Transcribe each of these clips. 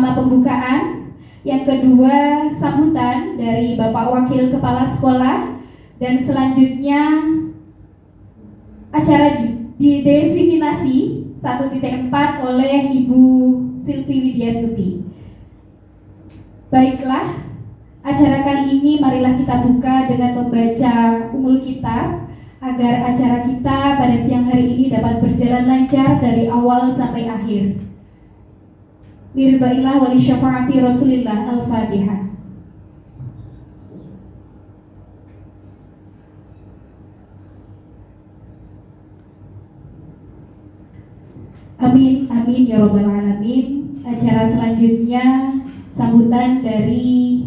pertama pembukaan, yang kedua sambutan dari Bapak Wakil Kepala Sekolah, dan selanjutnya acara didesiminasi 1.4 oleh Ibu Silvi Widyastuti. Baiklah, acara kali ini marilah kita buka dengan membaca Ummul Kitab agar acara kita pada siang hari ini dapat berjalan lancar dari awal sampai akhir. Liridhaillah wali syafaati Rasulillah. Al-Fatihah. Amin, amin ya rabbal alamin. Acara selanjutnya sambutan dari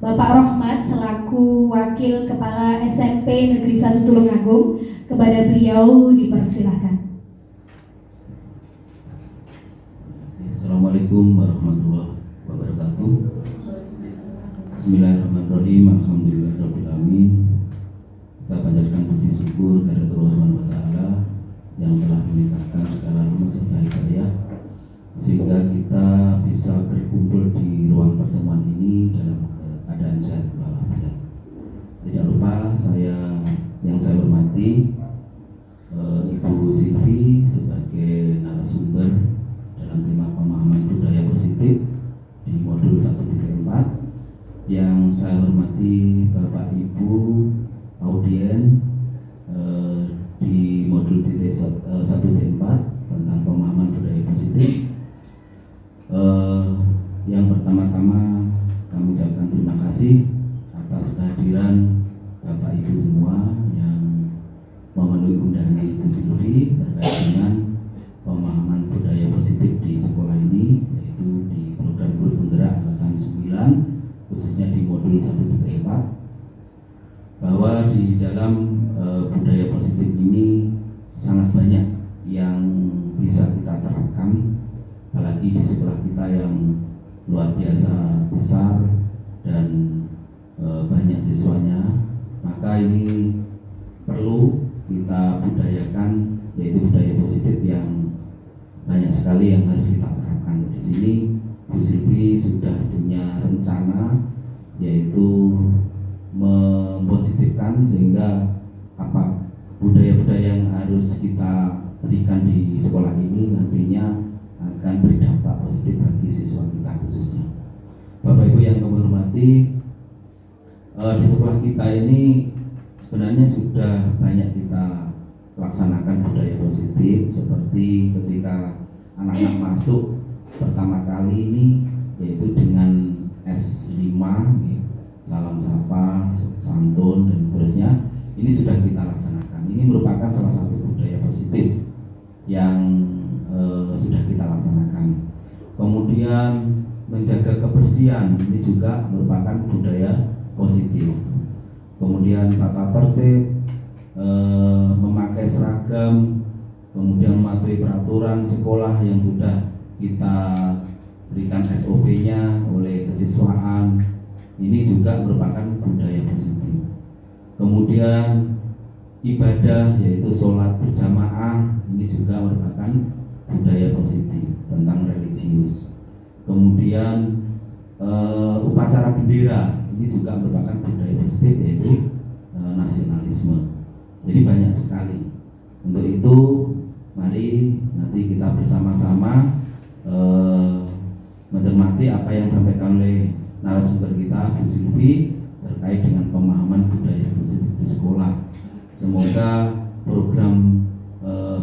Bapak Rohmat selaku Wakil Kepala SMP Negeri 1 Tulungagung. Kepada beliau dipersilahkan. Assalamualaikum warahmatullahi wabarakatuh. Bismillahirrahmanirrahim. Alhamdulillahirrahmanirrahim. Kita panjatkan puji syukur kepada Allah Subhanahu wa Ta'ala yang telah melimpahkan segala rahmat serta hidayah sehingga kita bisa berkumpul di ruang pertemuan ini dalam keadaan sehat walafiat. Tidak lupa yang saya hormati Ibu Silvi sebagai narasumber dalam tema pemahaman budaya positif di modul 1.4, yang saya hormati Bapak Ibu audien di modul 1.4 tentang pemahaman budaya positif. Yang pertama-tama kami ucapkan terima kasih atas kehadiran Bapak Ibu semua yang memenuhi undangan Ibu Silvi terkait dengan pemahaman budaya positif di sekolah ini, yaitu di program guru penggerak angkatan 9 khususnya di modul 1.4, bahwa di dalam budaya positif ini sangat banyak yang bisa kita terapkan, apalagi di sekolah kita yang luar biasa besar dan banyak siswanya. Maka ini perlu kita budayakan, yaitu budaya positif yang banyak sekali yang harus kita terapkan. Di sini Bu Silvi sudah punya rencana, yaitu mempositifkan sehingga budaya-budaya yang harus kita berikan di sekolah ini nantinya akan berdampak positif bagi siswa kita khususnya. Bapak Ibu yang kami hormati, di sekolah kita ini sebenarnya sudah banyak kita laksanakan budaya positif, seperti ketika anak-anak masuk pertama kali ini, yaitu dengan S5, salam sapa, santun dan seterusnya. Ini sudah kita laksanakan. Ini merupakan salah satu budaya positif yang sudah kita laksanakan. Kemudian menjaga kebersihan, ini juga merupakan budaya positif. Kemudian tata tertib, memakai seragam, kemudian mematuhi peraturan sekolah yang sudah kita berikan SOP-nya oleh kesiswaan, ini juga merupakan budaya positif. Kemudian ibadah, yaitu sholat berjamaah, ini juga merupakan budaya positif tentang religius. Kemudian upacara bendera, ini juga merupakan budaya positif, yaitu nasionalisme. Jadi banyak sekali. Untuk itu mari nanti kita bersama-sama mencermati apa yang disampaikan oleh narasumber kita Bu Silvi terkait dengan pemahaman budaya positif di sekolah. Semoga program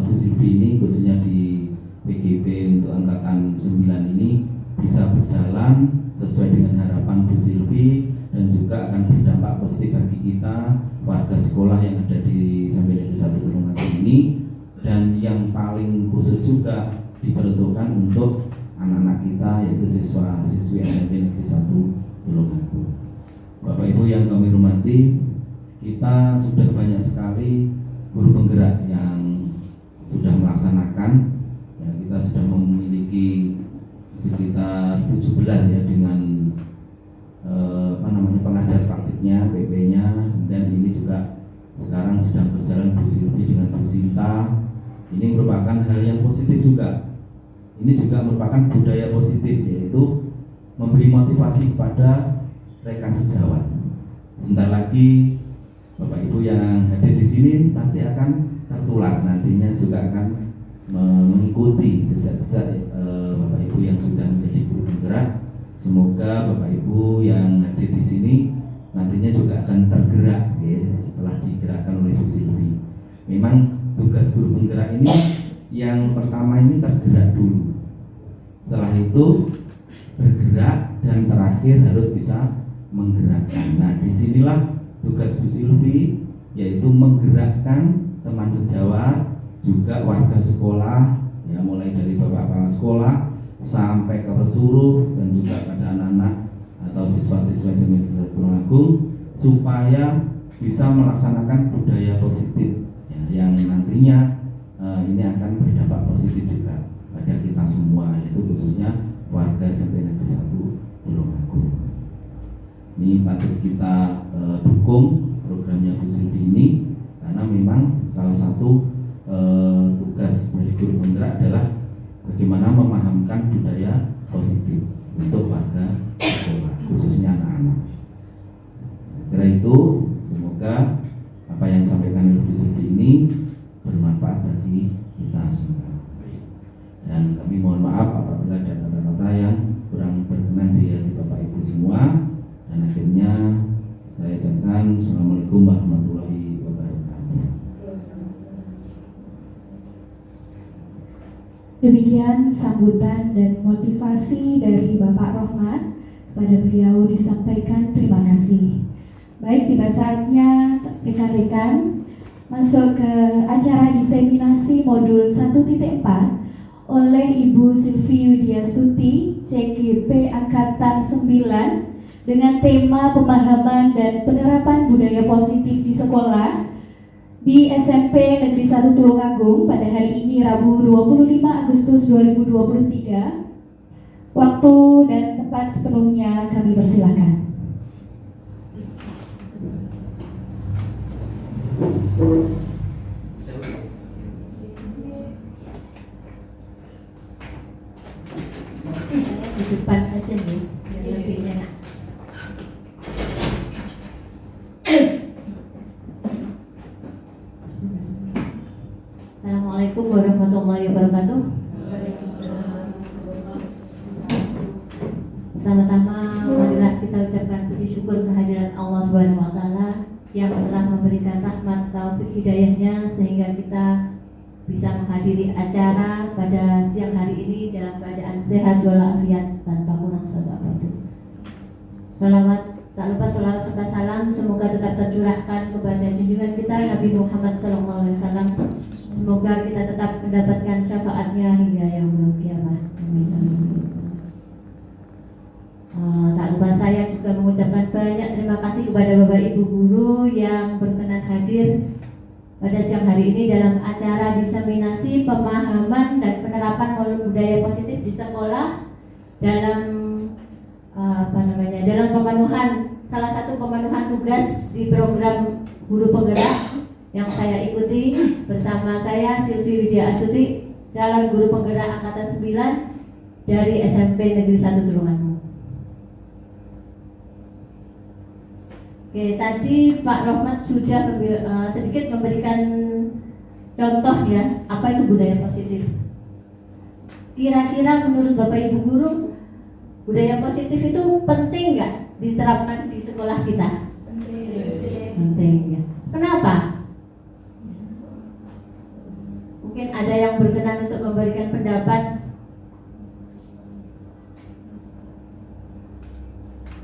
Bu Silvi ini khususnya di PGB untuk angkatan 9 ini bisa berjalan sesuai dengan harapan Bu Silvi dan juga akan berdampak positif bagi kita warga sekolah yang ada di sampai dari 1 Tulungagung ini, dan yang paling khusus juga diperuntukkan untuk anak-anak kita, yaitu siswa-siswi SMP Negeri 1 Tulungagung. Bapak Ibu yang kami hormati, kita sudah banyak sekali guru penggerak yang sudah melaksanakan, ya, kita sudah memiliki sekitar 17 ya dengan pengajar praktiknya, PP-nya, dan ini juga sekarang sedang berjalan Bu Silvi dengan Bu Sinta. Ini merupakan hal yang positif juga. Ini juga merupakan budaya positif, yaitu memberi motivasi kepada rekan sejawat. Sebentar lagi Bapak Ibu yang hadir di sini pasti akan tertular, nantinya juga akan mengikuti jejak-jejak Bapak Ibu yang sudah menjadi guru penggerak. Semoga Bapak Ibu yang hadir di sini nantinya juga akan tergerak ya, setelah digerakkan oleh Bu Silvi. Memang tugas guru penggerak ini yang pertama ini tergerak dulu. Setelah itu bergerak dan terakhir harus bisa menggerakkan. Nah, disinilah tugas Bu Silvi, yaitu menggerakkan teman sejawat, juga warga sekolah, ya mulai dari bapak kepala sekolah sampai ke pesuruh dan juga pada anak-anak atau siswa-siswa SMP Tulungagung, supaya bisa melaksanakan budaya positif ya, yang nantinya ini akan berdampak positif juga pada kita semua, yaitu khususnya warga SMP Negeri 1 Tulungagung. Ini patut kita dukung programnya Bu Silvi ini, karena memang salah satu tugas dari guru penggerak adalah bagaimana memahamkan budaya positif untuk warga sekolah, khususnya anak-anak. Saya kira itu, semoga apa yang disampaikan oleh Bu Silvi ini bermanfaat bagi kita semua. Dan kami mohon maaf apabila ada kata-kata yang kurang berkenan di hati Bapak Ibu semua. Dan akhirnya saya ucapkan Assalamualaikum warahmatullahi wabarakatuh. Demikian sambutan dan motivasi dari Bapak Rohmat. Kepada beliau disampaikan terima kasih. Baik, tiba saatnya rekan-rekan masuk ke acara diseminasi modul 1.4 oleh Ibu Silvi Widyastuti, CGP Angkatan 9, dengan tema pemahaman dan penerapan budaya positif di sekolah di SMP Negeri 1 Tulungagung pada hari ini Rabu 25 Agustus 2023. Waktu dan tempat sepenuhnya kami persilakan. Di depan saja nih, biar lebih enak. Assalamualaikum warahmatullahi wabarakatuh. Pertama-tama marilah kita ucapkan puji syukur kehadiran Allah Subhanahu wa taala yang telah memberikan rahmat taufik hidayahnya sehingga kita bisa menghadiri acara pada siang hari ini dalam keadaan sehat walafiat tanpa kurang suatu apapun. Salawat, tak lupa salawat serta salam semoga tetap tercurahkan kepada junjungan kita Nabi Muhammad SAW. Semoga kita tetap mendapatkan syafaatnya hingga yaumul qiyamah. Amin. Tak lupa saya juga mengucapkan banyak terima kasih kepada Bapak Ibu guru yang berkenan hadir pada siang hari ini dalam acara diseminasi pemahaman dan penerapan budaya positif di sekolah dalam dalam pemenuhan salah satu pemenuhan tugas di program guru penggerak yang saya ikuti bersama saya Silvi Widyastuti, calon guru penggerak angkatan 9 dari SMP Negeri 1 Tulungagung. Oke, tadi Pak Rohmat sudah sedikit memberikan contoh ya, apa itu budaya positif. Kira-kira menurut Bapak Ibu guru, budaya positif itu penting nggak diterapkan di sekolah kita? Penting ya. Kenapa? Mungkin ada yang berkenan untuk memberikan pendapat.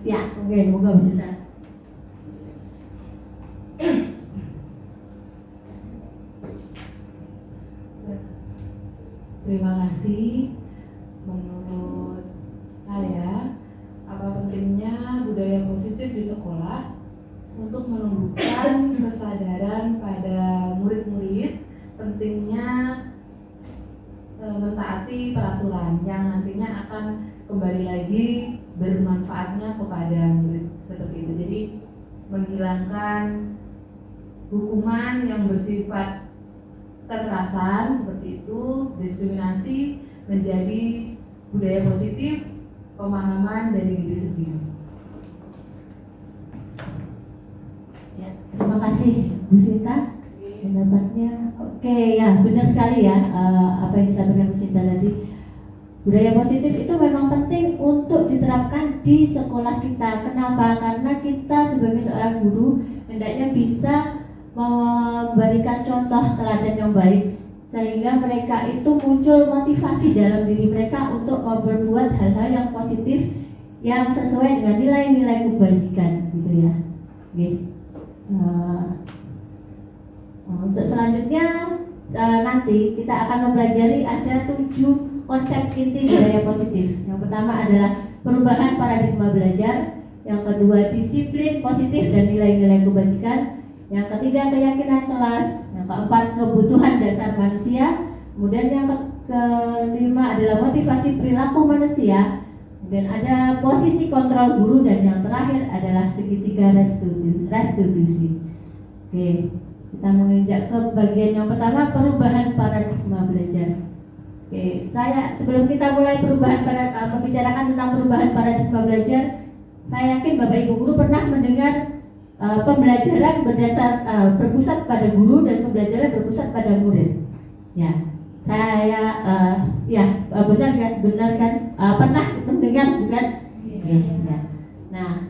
Ya, oke, moga bisa. Terima kasih. Menurut saya, apa pentingnya budaya positif di sekolah untuk menumbuhkan kesadaran pada murid-murid pentingnya mentaati peraturan yang nantinya akan kembali lagi bermanfaatnya kepada murid seperti itu. Jadi menghilangkan hukuman yang bersifat kekerasan seperti itu, diskriminasi menjadi budaya positif pemahaman dari diri sendiri. Ya, terima kasih Bu Sinta pendapatnya. Oke, ya benar sekali ya apa yang disampaikan Bu Sinta tadi. Budaya positif itu memang penting untuk diterapkan di sekolah kita. Kenapa? Karena kita sebagai seorang guru hendaknya bisa memberikan contoh teladan yang baik, sehingga mereka itu muncul motivasi dalam diri mereka untuk berbuat hal-hal yang positif yang sesuai dengan nilai-nilai kebajikan, gitu ya. Oke. Untuk selanjutnya nanti kita akan mempelajari ada 7 konsep inti budaya positif. Yang pertama adalah perubahan paradigma belajar, yang kedua disiplin positif dan nilai-nilai kebajikan, yang ketiga keyakinan kelas, yang keempat kebutuhan dasar manusia, kemudian yang kelima adalah motivasi perilaku manusia, kemudian ada posisi kontrol guru, dan yang terakhir adalah segitiga restitusi. Oke, kita menginjak ke bagian yang pertama, perubahan paradigma belajar. Oke, sebelum kita mulai membicarakan tentang perubahan paradigma belajar, saya yakin Bapak Ibu guru pernah mendengar pembelajaran berpusat pada guru dan pembelajaran berpusat pada murid. Ya, saya benar kan pernah mendengar, bukan? Ya. Nah,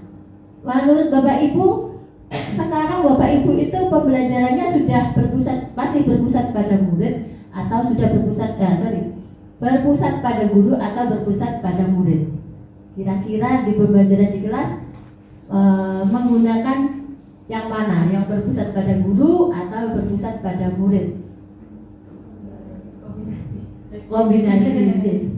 menurut Bapak Ibu sekarang Bapak Ibu itu pembelajarannya sudah masih berpusat pada murid atau sudah berpusat pada guru atau berpusat pada murid? Kira-kira di pembelajaran di kelas menggunakan yang mana? Yang berpusat pada guru atau berpusat pada murid? Kombinasi.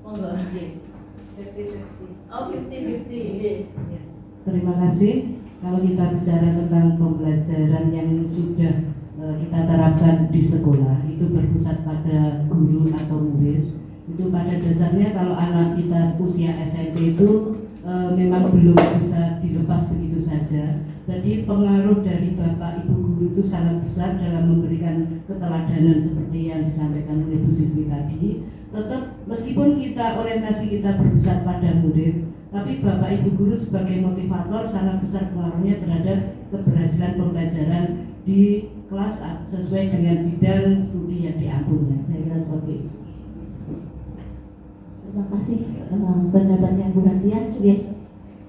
Monggo. 50-50. Terima kasih. Kalau kita bicara tentang pembelajaran yang sudah kita terapkan di sekolah, itu berpusat pada guru atau murid. Itu pada dasarnya kalau anak kita usia SMP itu memang belum bisa dilepas begitu saja. Jadi pengaruh dari Bapak Ibu guru itu sangat besar dalam memberikan keteladanan seperti yang disampaikan oleh Bu Sylvie tadi. Tetap meskipun orientasi kita berpusat pada murid, tapi Bapak Ibu guru sebagai motivator sangat besar pengaruhnya terhadap keberhasilan pembelajaran di kelas sesuai dengan bidang studi yang diampunya. Saya kira seperti itu. Terima kasih pendapatnya Bu Natia. Yes,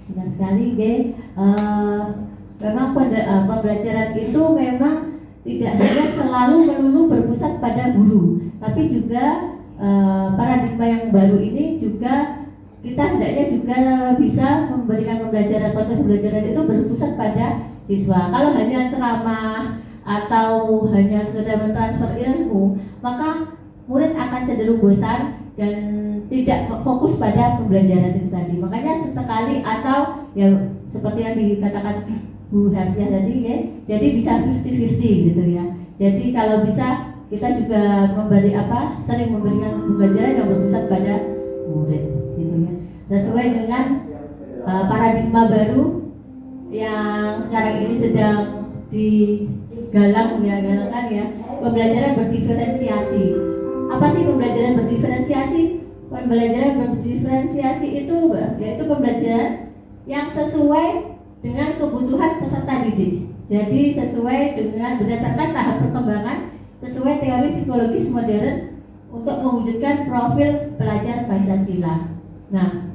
benar sekali. Memang pembelajaran itu memang tidak hanya selalu melulu berpusat pada guru, tapi juga paradigma yang baru ini juga kita hendaknya juga bisa memberikan proses pembelajaran itu berpusat pada siswa. Kalau hanya ceramah atau hanya sekedar mentransfer ilmu, maka murid akan cenderung bosan dan tidak fokus pada pembelajaran itu tadi. Makanya sesekali atau ya seperti yang dikatakan Bu Hartia tadi ya, jadi bisa 50-50 gitu ya. Jadi kalau bisa kita juga sering memberikan pembelajaran yang berpusat pada murid gitu ya. Sesuai dengan paradigma baru yang sekarang ini sedang digalakkan ya, pembelajaran berdiferensiasi. Apa sih pembelajaran berdiferensiasi? Pembelajaran berdiferensiasi itu yaitu pembelajaran yang sesuai dengan kebutuhan peserta didik. Jadi sesuai dengan berdasarkan tahap perkembangan sesuai teori psikologis modern untuk mewujudkan profil pelajar Pancasila. Nah,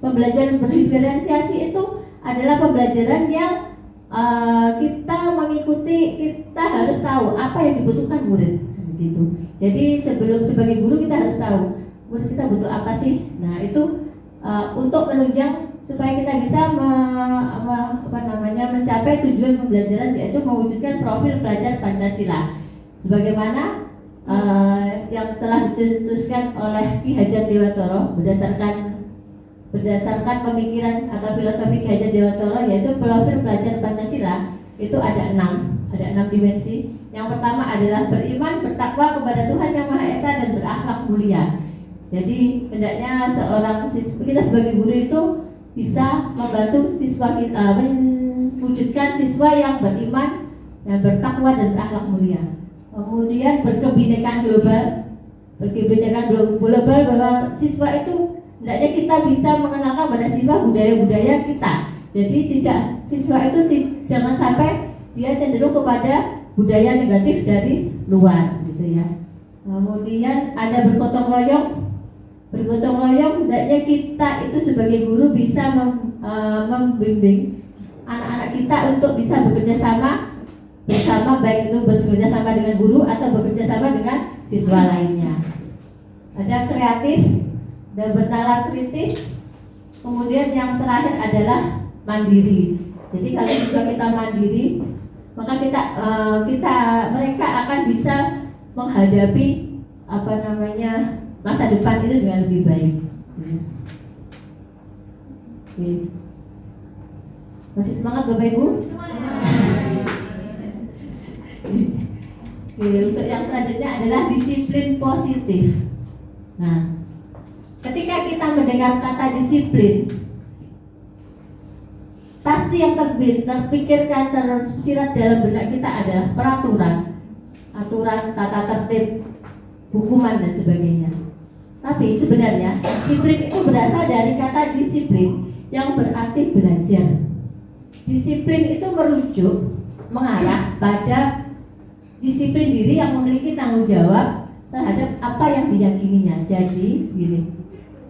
pembelajaran berdiferensiasi itu adalah pembelajaran yang kita harus tahu apa yang dibutuhkan murid, gitu. Jadi sebagai guru kita harus tahu murid kita butuh apa sih. Nah itu untuk menunjang supaya kita bisa mencapai tujuan pembelajaran, yaitu mewujudkan profil pelajar Pancasila. Sebagaimana yang telah dicetuskan oleh Ki Hajar Dewantoro berdasarkan pemikiran atau filosofi Ki Hajar Dewantoro, yaitu profil pelajar Pancasila itu ada 6 dimensi. Yang pertama adalah beriman, bertakwa kepada Tuhan Yang Maha Esa dan berakhlak mulia. Jadi hendaknya kita sebagai guru itu bisa membantu siswa kita mewujudkan siswa yang beriman, yang bertakwa dan berakhlak mulia. Kemudian berkebinekaan global. berkebinekaan global, bahwa siswa itu hendaknya kita bisa mengenalkan pada siswa budaya-budaya kita. Jadi siswa itu jangan sampai dia cenderung kepada budaya negatif dari luar gitu ya. Kemudian ada bergotong royong hendaknya kita itu sebagai guru bisa membimbing anak-anak kita untuk bisa bekerja sama bersama, baik itu bekerja sama dengan guru atau bekerja sama dengan siswa lainnya. Ada kreatif dan bernalar kritis. Kemudian yang terakhir adalah mandiri. Jadi kalau siswa kita mandiri, maka mereka akan bisa menghadapi masa depan itu dengan lebih baik. Oke. Masih semangat Bapak Ibu? Oke, untuk yang selanjutnya adalah disiplin positif. Nah, ketika kita mendengar kata disiplin, pasti yang terpikirkan, tersirat dalam benak kita adalah aturan, tata tertib, hukuman dan sebagainya. Tapi sebenarnya disiplin itu berasal dari kata disiplin yang berarti belajar. Disiplin itu mengarah pada disiplin diri yang memiliki tanggung jawab terhadap apa yang diyakininya. Jadi gini,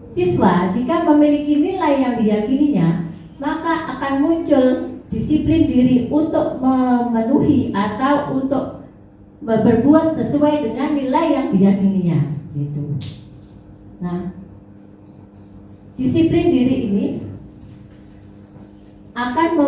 siswa jika memiliki nilai yang diyakininya, maka akan muncul disiplin diri untuk memenuhi atau untuk berbuat sesuai dengan nilai yang diyakininya gitu. Nah, disiplin diri ini akan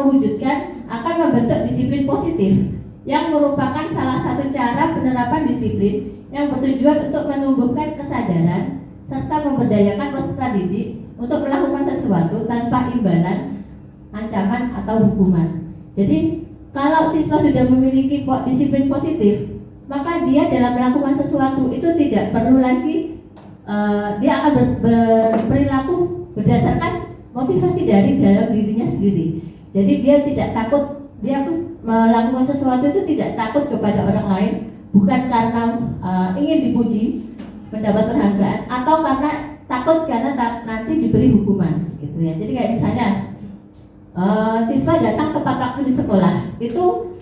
membentuk disiplin positif yang merupakan salah satu cara penerapan disiplin yang bertujuan untuk menumbuhkan kesadaran serta memberdayakan peserta didik untuk melakukan sesuatu tanpa imbalan, ancaman atau hukuman. Jadi kalau siswa sudah memiliki disiplin positif, maka dia dalam melakukan sesuatu itu tidak perlu lagi dia akan berperilaku berdasarkan motivasi dari dalam dirinya sendiri. Jadi dia tidak takut, dia melakukan sesuatu itu tidak takut kepada orang lain, bukan karena ingin dipuji, mendapat penghargaan, atau karena takut karena nanti diberi hukuman, gitu ya. Jadi kayak misalnya siswa datang tepat waktu di sekolah, itu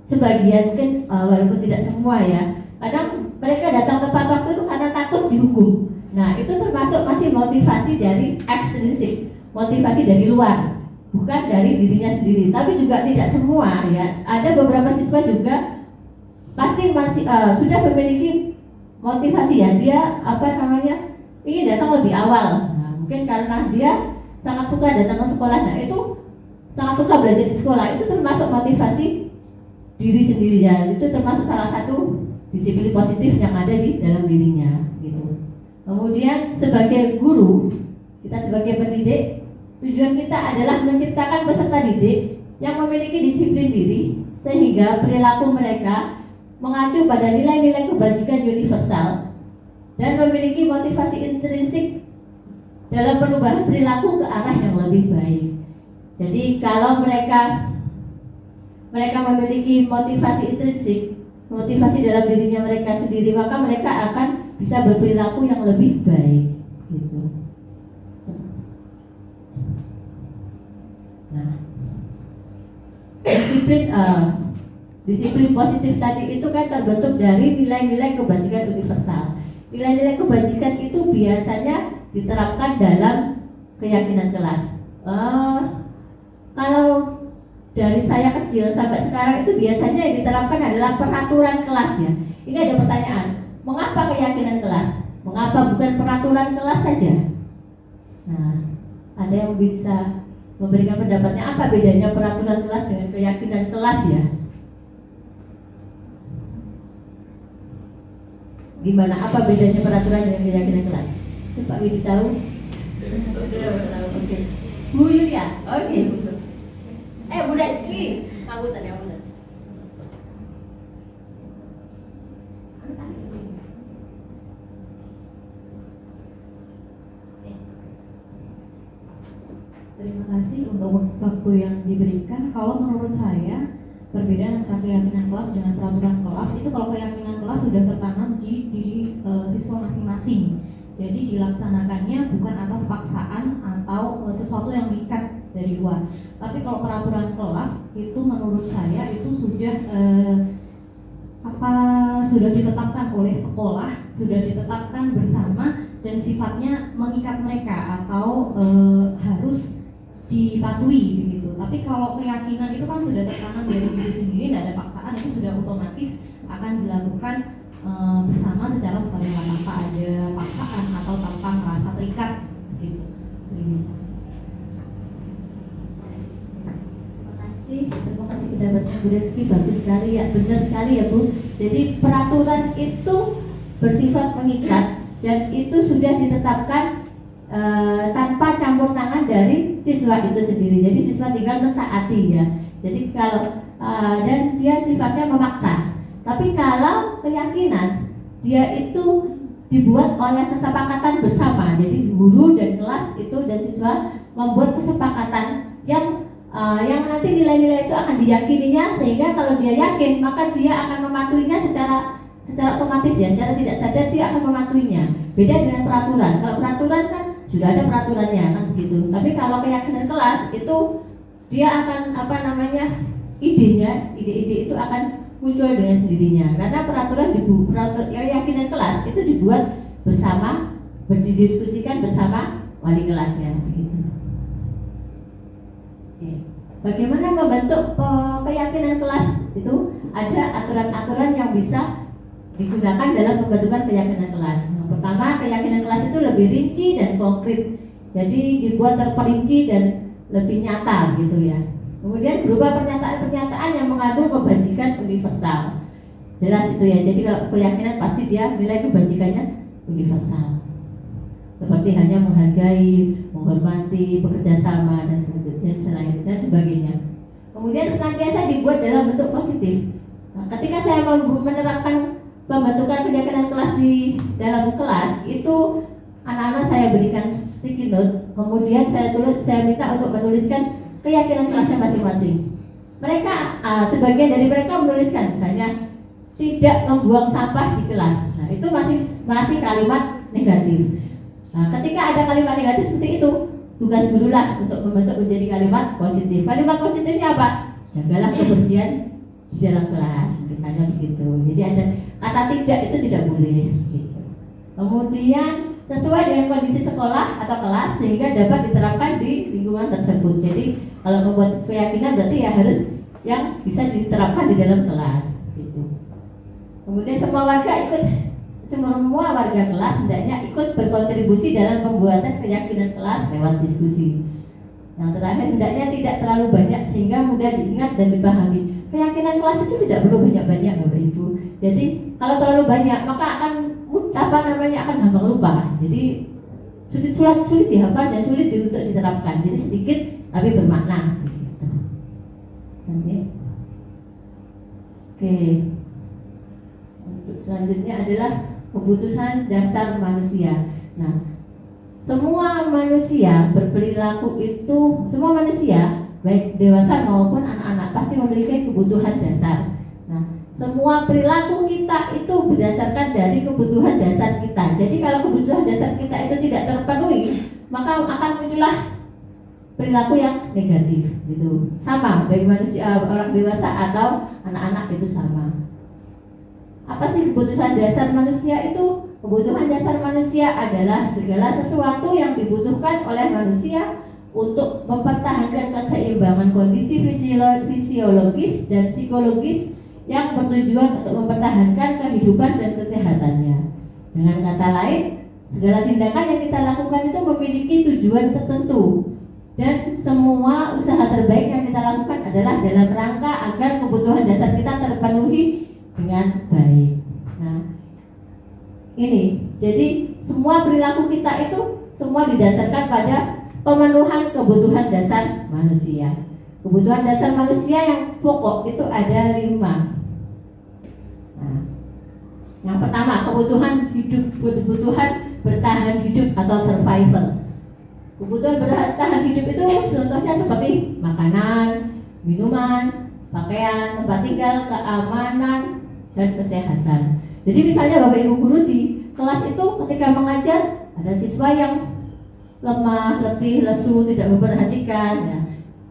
sebagian mungkin walaupun tidak semua ya, kadang mereka datang tepat waktu itu karena takut dihukum. Nah, itu termasuk masih motivasi dari ekstrinsik, motivasi dari luar, bukan dari dirinya sendiri. Tapi juga tidak semua ya. Ada beberapa siswa juga pasti masih sudah memiliki motivasi ya. Dia ingin datang lebih awal. Nah, mungkin karena dia sangat suka datang ke sekolah. Nah, itu sangat suka belajar di sekolah. Itu termasuk motivasi diri sendiri ya. Itu termasuk salah satu disiplin positif yang ada di dalam dirinya gitu. Kemudian sebagai guru, kita sebagai pendidik, tujuan kita adalah menciptakan peserta didik yang memiliki disiplin diri sehingga perilaku mereka mengacu pada nilai-nilai kebajikan universal dan memiliki motivasi intrinsik dalam perubahan perilaku ke arah yang lebih baik. Jadi kalau mereka memiliki motivasi intrinsik, motivasi dalam dirinya mereka sendiri, maka mereka akan bisa berperilaku yang lebih baik gitu. Nah, disiplin positif tadi itu kan terbentuk dari nilai-nilai kebajikan universal. Nilai-nilai kebajikan itu biasanya diterapkan dalam keyakinan kelas. Kalau dari saya kecil sampai sekarang itu biasanya yang diterapkan adalah peraturan kelas ya. Ini ada pertanyaan, mengapa keyakinan kelas? Mengapa bukan peraturan kelas saja? Nah, ada yang bisa memberikan pendapatnya, apa bedanya peraturan kelas dengan keyakinan kelas ya? Gimana, apa bedanya peraturan dengan keyakinan kelas? Itu Pak Widi tahu? Oke. Bu Yulia, oke. Bu Reski, kamu tadi yang benar. Terima kasih untuk waktu yang diberikan. Kalau menurut saya, perbedaan antara keyakinan kelas dengan peraturan kelas itu kalau keyakinan kelas sudah tertanam di diri siswa masing-masing. Jadi dilaksanakannya bukan atas paksaan atau sesuatu yang diikat dari luar. Tapi kalau peraturan kelas itu menurut saya itu sudah sudah ditetapkan oleh sekolah, sudah ditetapkan bersama dan sifatnya mengikat mereka atau harus dipatuhi begitu. Tapi kalau keyakinan itu kan sudah tertanam dari diri sendiri, tidak ada paksaan, itu sudah otomatis akan dilakukan bersama secara sukarela tanpa ada paksaan atau tanpa merasa terikat begitu. Terima kasih pendapatnya Bu Reski, bagus sekali ya, benar sekali ya Bu. Jadi peraturan itu bersifat mengikat dan itu sudah ditetapkan tanpa campur tangan dari siswa itu sendiri. Jadi siswa tinggal mentaati ya. Jadi kalau dan dia sifatnya memaksa. Tapi kalau keyakinan dia itu dibuat oleh kesepakatan bersama. Jadi guru dan kelas itu dan siswa membuat kesepakatan yang nanti nilai-nilai itu akan diyakininya, sehingga kalau dia yakin maka dia akan mematuhinya secara otomatis ya, secara tidak sadar dia akan mematuhinya. Beda dengan peraturan. Kalau peraturan kan sudah ada peraturannya kan begitu. Tapi kalau keyakinan kelas itu dia akan ide-ide itu akan muncul dengan sendirinya. Karena peraturan keyakinan kelas itu dibuat bersama, didiskusikan bersama wali kelasnya begitu. Bagaimana membentuk keyakinan kelas itu? Ada aturan-aturan yang bisa digunakan dalam pembentukan keyakinan kelas. Yang pertama, keyakinan kelas itu lebih rinci dan konkret. Jadi dibuat terperinci dan lebih nyata gitu ya. Kemudian berupa pernyataan-pernyataan yang mengandung kebajikan universal. Jelas itu ya. Jadi kalau keyakinan pasti dia nilai kebajikannya universal. Seperti hanya menghargai, menghormati, bekerja sama dan sebagainya. Kemudian senantiasa dibuat dalam bentuk positif. Nah, ketika saya menerapkan pembentukan keyakinan kelas di dalam kelas, itu anak-anak saya berikan sticky note, kemudian saya minta untuk menuliskan keyakinan kelasnya masing-masing. Mereka, sebagian dari mereka menuliskan, misalnya tidak membuang sampah di kelas. Nah, itu masih kalimat negatif. Nah, ketika ada kalimat negatif seperti itu, tugas guru lah untuk membentuk menjadi kalimat positif. Kalimat positifnya apa? Jagalah kebersihan di dalam kelas, misalnya begitu. Jadi ada kata tidak itu tidak boleh. Gitu. Kemudian sesuai dengan kondisi sekolah atau kelas sehingga dapat diterapkan di lingkungan tersebut. Jadi kalau membuat keyakinan berarti ya harus yang bisa diterapkan di dalam kelas. Gitu. Kemudian semua warga kelas hendaknya ikut berkontribusi dalam pembuatan keyakinan kelas lewat diskusi. Yang terakhir, hendaknya tidak terlalu banyak sehingga mudah diingat dan dipahami. Keyakinan kelas itu tidak perlu banyak-banyak Bapak Ibu. Jadi kalau terlalu banyak maka akan gampang lupa. Jadi sulit dihafal dan sulit untuk diterapkan. Jadi sedikit tapi bermakna. Oke. Untuk selanjutnya adalah kebutuhan dasar manusia. Nah, semua manusia berperilaku itu, semua manusia baik dewasa maupun anak-anak pasti memiliki kebutuhan dasar. Nah, semua perilaku kita itu berdasarkan dari kebutuhan dasar kita. Jadi kalau kebutuhan dasar kita itu tidak terpenuhi, maka akan muncullah perilaku yang negatif gitu. Sama baik manusia, orang dewasa atau anak-anak itu sama. Apa sih kebutuhan dasar manusia itu? Kebutuhan dasar manusia adalah segala sesuatu yang dibutuhkan oleh manusia untuk mempertahankan keseimbangan kondisi fisiologis dan psikologis yang bertujuan untuk mempertahankan kehidupan dan kesehatannya. Dengan kata lain, segala tindakan yang kita lakukan itu memiliki tujuan tertentu dan semua usaha terbaik yang kita lakukan adalah dalam rangka agar kebutuhan dasar kita terpenuhi dengan baik. Nah, ini jadi semua perilaku kita itu semua didasarkan pada pemenuhan kebutuhan dasar manusia. Kebutuhan dasar manusia yang pokok itu ada 5. Nah, yang pertama kebutuhan hidup, kebutuhan bertahan hidup atau survival. Kebutuhan bertahan hidup itu contohnya seperti makanan, minuman, pakaian, tempat tinggal, keamanan, dan kesehatan. Jadi misalnya Bapak Ibu guru di kelas itu ketika mengajar ada siswa yang lemah, letih, lesu, tidak memperhatikan, ya,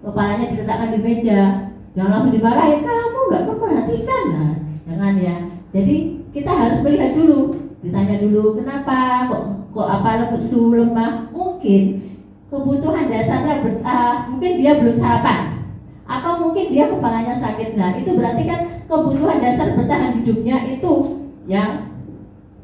kepalanya diletakkan di meja, jangan langsung dimarahin, kamu nggak memperhatikan, nah, jangan ya. Jadi kita harus melihat dulu, ditanya dulu kenapa kok apa lesu, lemah, mungkin kebutuhan dasarnya mungkin dia belum sarapan, atau mungkin dia kepalanya sakit. Nah itu berarti kan kebutuhan dasar bertahan hidupnya itu yang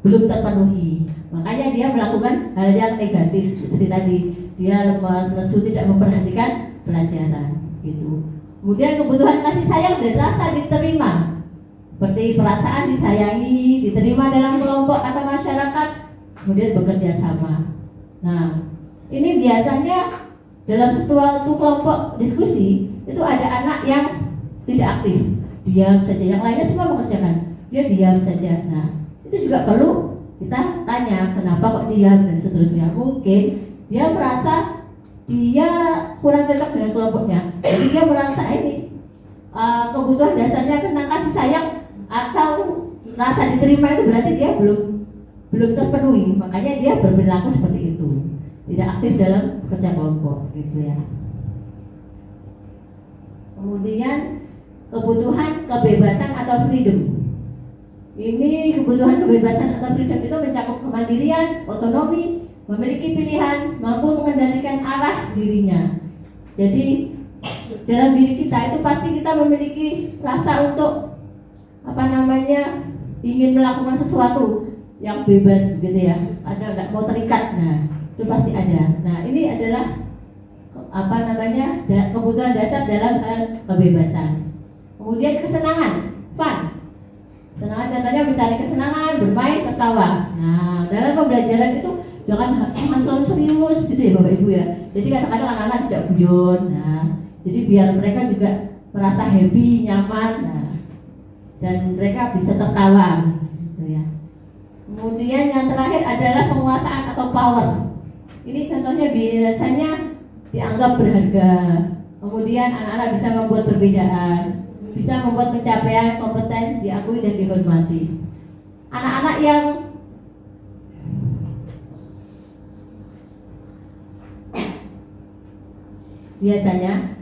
belum terpenuhi. Makanya dia melakukan hal yang negatif seperti tadi, dia lemas, lesu, tidak memperhatikan pelajaran gitu. Kemudian kebutuhan kasih sayang dan rasa diterima, seperti perasaan disayangi, diterima dalam kelompok atau masyarakat, kemudian bekerja sama. Nah ini biasanya dalam suatu kelompok diskusi itu ada anak yang tidak aktif, diam saja, yang lainnya semua mengerjakan, dia diam saja. Nah itu juga perlu kita tanya kenapa kok diam dan seterusnya. Mungkin dia merasa dia kurang cocok dengan kelompoknya, jadi dia merasa ini kebutuhan dasarnya tentang kasih sayang atau rasa diterima itu berarti dia belum terpenuhi, makanya dia berperilaku seperti itu, tidak aktif dalam kerja kelompok gitu ya. Kemudian kebutuhan kebebasan atau freedom. Ini kebutuhan kebebasan atau freedom itu mencakup kemandirian, otonomi, memiliki pilihan, mampu mengendalikan arah dirinya. Jadi dalam diri kita itu pasti kita memiliki rasa untuk ingin melakukan sesuatu yang bebas gitu ya. Ada nggak mau terikat, nah itu pasti ada. Nah ini adalah kebutuhan dasar dalam hal kebebasan. Kemudian kesenangan, fun. Kesenangan contohnya mencari kesenangan, bermain, tertawa. Nah, dalam pembelajaran itu jangan selalu serius gitu ya Bapak Ibu ya. Jadi kadang-kadang anak-anak tidak guyon. Nah, jadi biar mereka juga merasa happy, nyaman. Nah, dan mereka bisa tertawa gitu ya. Kemudian yang terakhir adalah penguasaan atau power. Ini contohnya biasanya dianggap berharga. Kemudian anak-anak bisa membuat perbedaan, bisa membuat pencapaian kompeten diakui dan dihormati. Anak-anak yang biasanya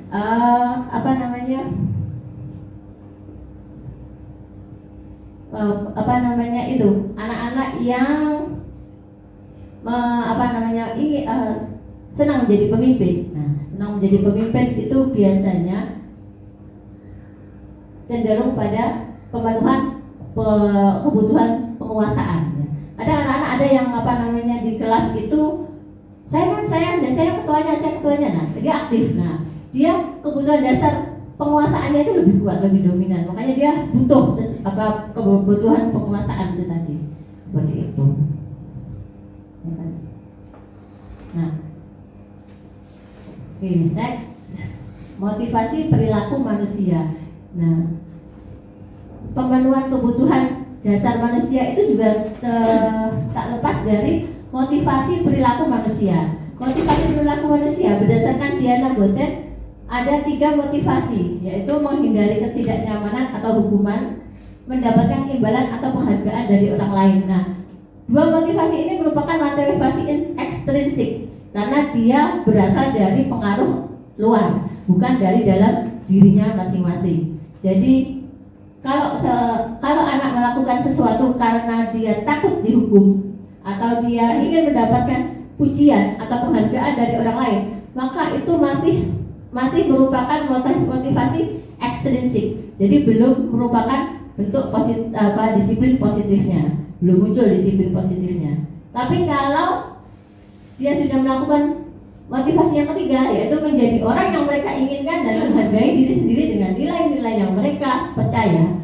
anak-anak yang senang menjadi pemimpin. Nah, senang menjadi pemimpin itu biasanya cenderung pada pemenuhan kebutuhan penguasaan. Ada anak-anak ada yang di kelas itu saya ketuanya. Nah, dia aktif. Nah, dia kebutuhan dasar penguasaannya itu lebih kuat, lebih dominan. Makanya dia butuh kebutuhan penguasaan itu tadi. Seperti itu. Nah, next, motivasi perilaku manusia. Nah, pemenuhan kebutuhan dasar manusia itu juga tak lepas dari motivasi perilaku manusia. Motivasi perilaku manusia berdasarkan Diana Goset ada 3 motivasi, yaitu menghindari ketidaknyamanan atau hukuman, mendapatkan imbalan atau penghargaan dari orang lain. Nah, 2 motivasi ini merupakan motivasi ekstrinsik karena dia berasal dari pengaruh luar, bukan dari dalam dirinya masing-masing. Jadi kalau anak melakukan sesuatu karena dia takut dihukum atau dia ingin mendapatkan pujian atau penghargaan dari orang lain, maka itu masih merupakan motivasi ekstrinsik. Jadi belum merupakan bentuk disiplin positifnya, belum muncul disiplin positifnya. Tapi kalau dia sudah melakukan motivasi yang ketiga, yaitu menjadi orang yang mereka inginkan dan menghargai diri sendiri dengan nilai-nilai yang mereka percaya,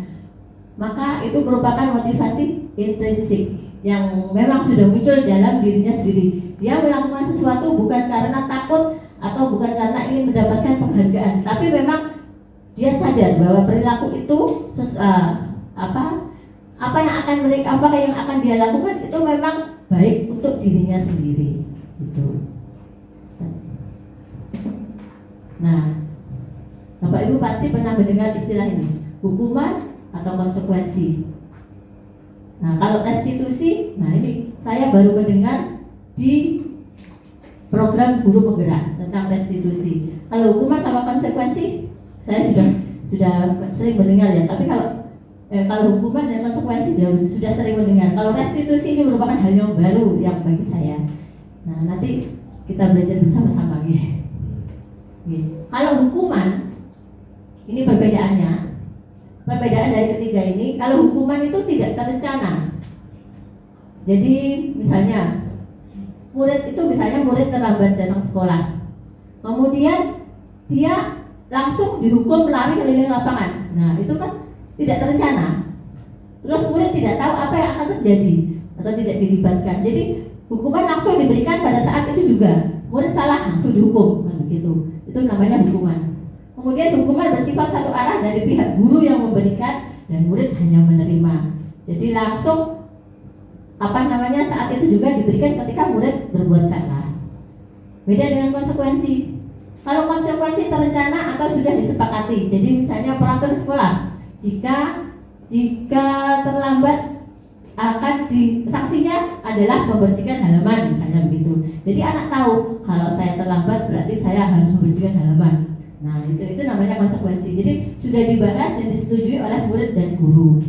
maka itu merupakan motivasi intrinsik yang memang sudah muncul dalam dirinya sendiri. Dia melakukan sesuatu bukan karena takut atau bukan karena ingin mendapatkan penghargaan, tapi memang dia sadar bahwa perilaku itu apa yang akan dia lakukan itu memang baik untuk dirinya sendiri. Gitu. Nah, Bapak Bapak Ibu pasti pernah mendengar istilah ini, hukuman atau konsekuensi. Nah, kalau restitusi, nah ini saya baru mendengar di program guru penggerak tentang restitusi. Kalau hukuman sama konsekuensi, saya sudah sering mendengar ya. Tapi kalau hukuman dan konsekuensi sudah sering mendengar. Kalau restitusi ini merupakan hal yang baru yang bagi saya. Nah, nanti kita belajar bersama-sama ya. Kalau hukuman, ini perbedaannya. Perbedaan dari ketiga ini, kalau hukuman itu tidak terencana. Jadi misalnya murid terlambat datang sekolah, kemudian dia langsung dihukum lari keliling lapangan. Nah, itu kan tidak terencana. Terus murid tidak tahu apa yang akan terjadi atau tidak dilibatkan. Jadi hukuman langsung diberikan pada saat itu juga. Murid salah langsung dihukum, gitu. Itu namanya hukuman. Kemudian hukuman bersifat satu arah dari pihak guru yang memberikan dan murid hanya menerima. Jadi langsung saat itu juga diberikan ketika murid berbuat salah. Beda dengan konsekuensi. Kalau konsekuensi terencana atau sudah disepakati. Jadi misalnya peraturan sekolah, jika terlambat sanksinya adalah membersihkan halaman, misalnya begitu. Jadi anak tahu kalau saya terlambat berarti saya harus membersihkan halaman. Nah, itu namanya konsekuensi. Jadi sudah dibahas dan disetujui oleh murid dan guru.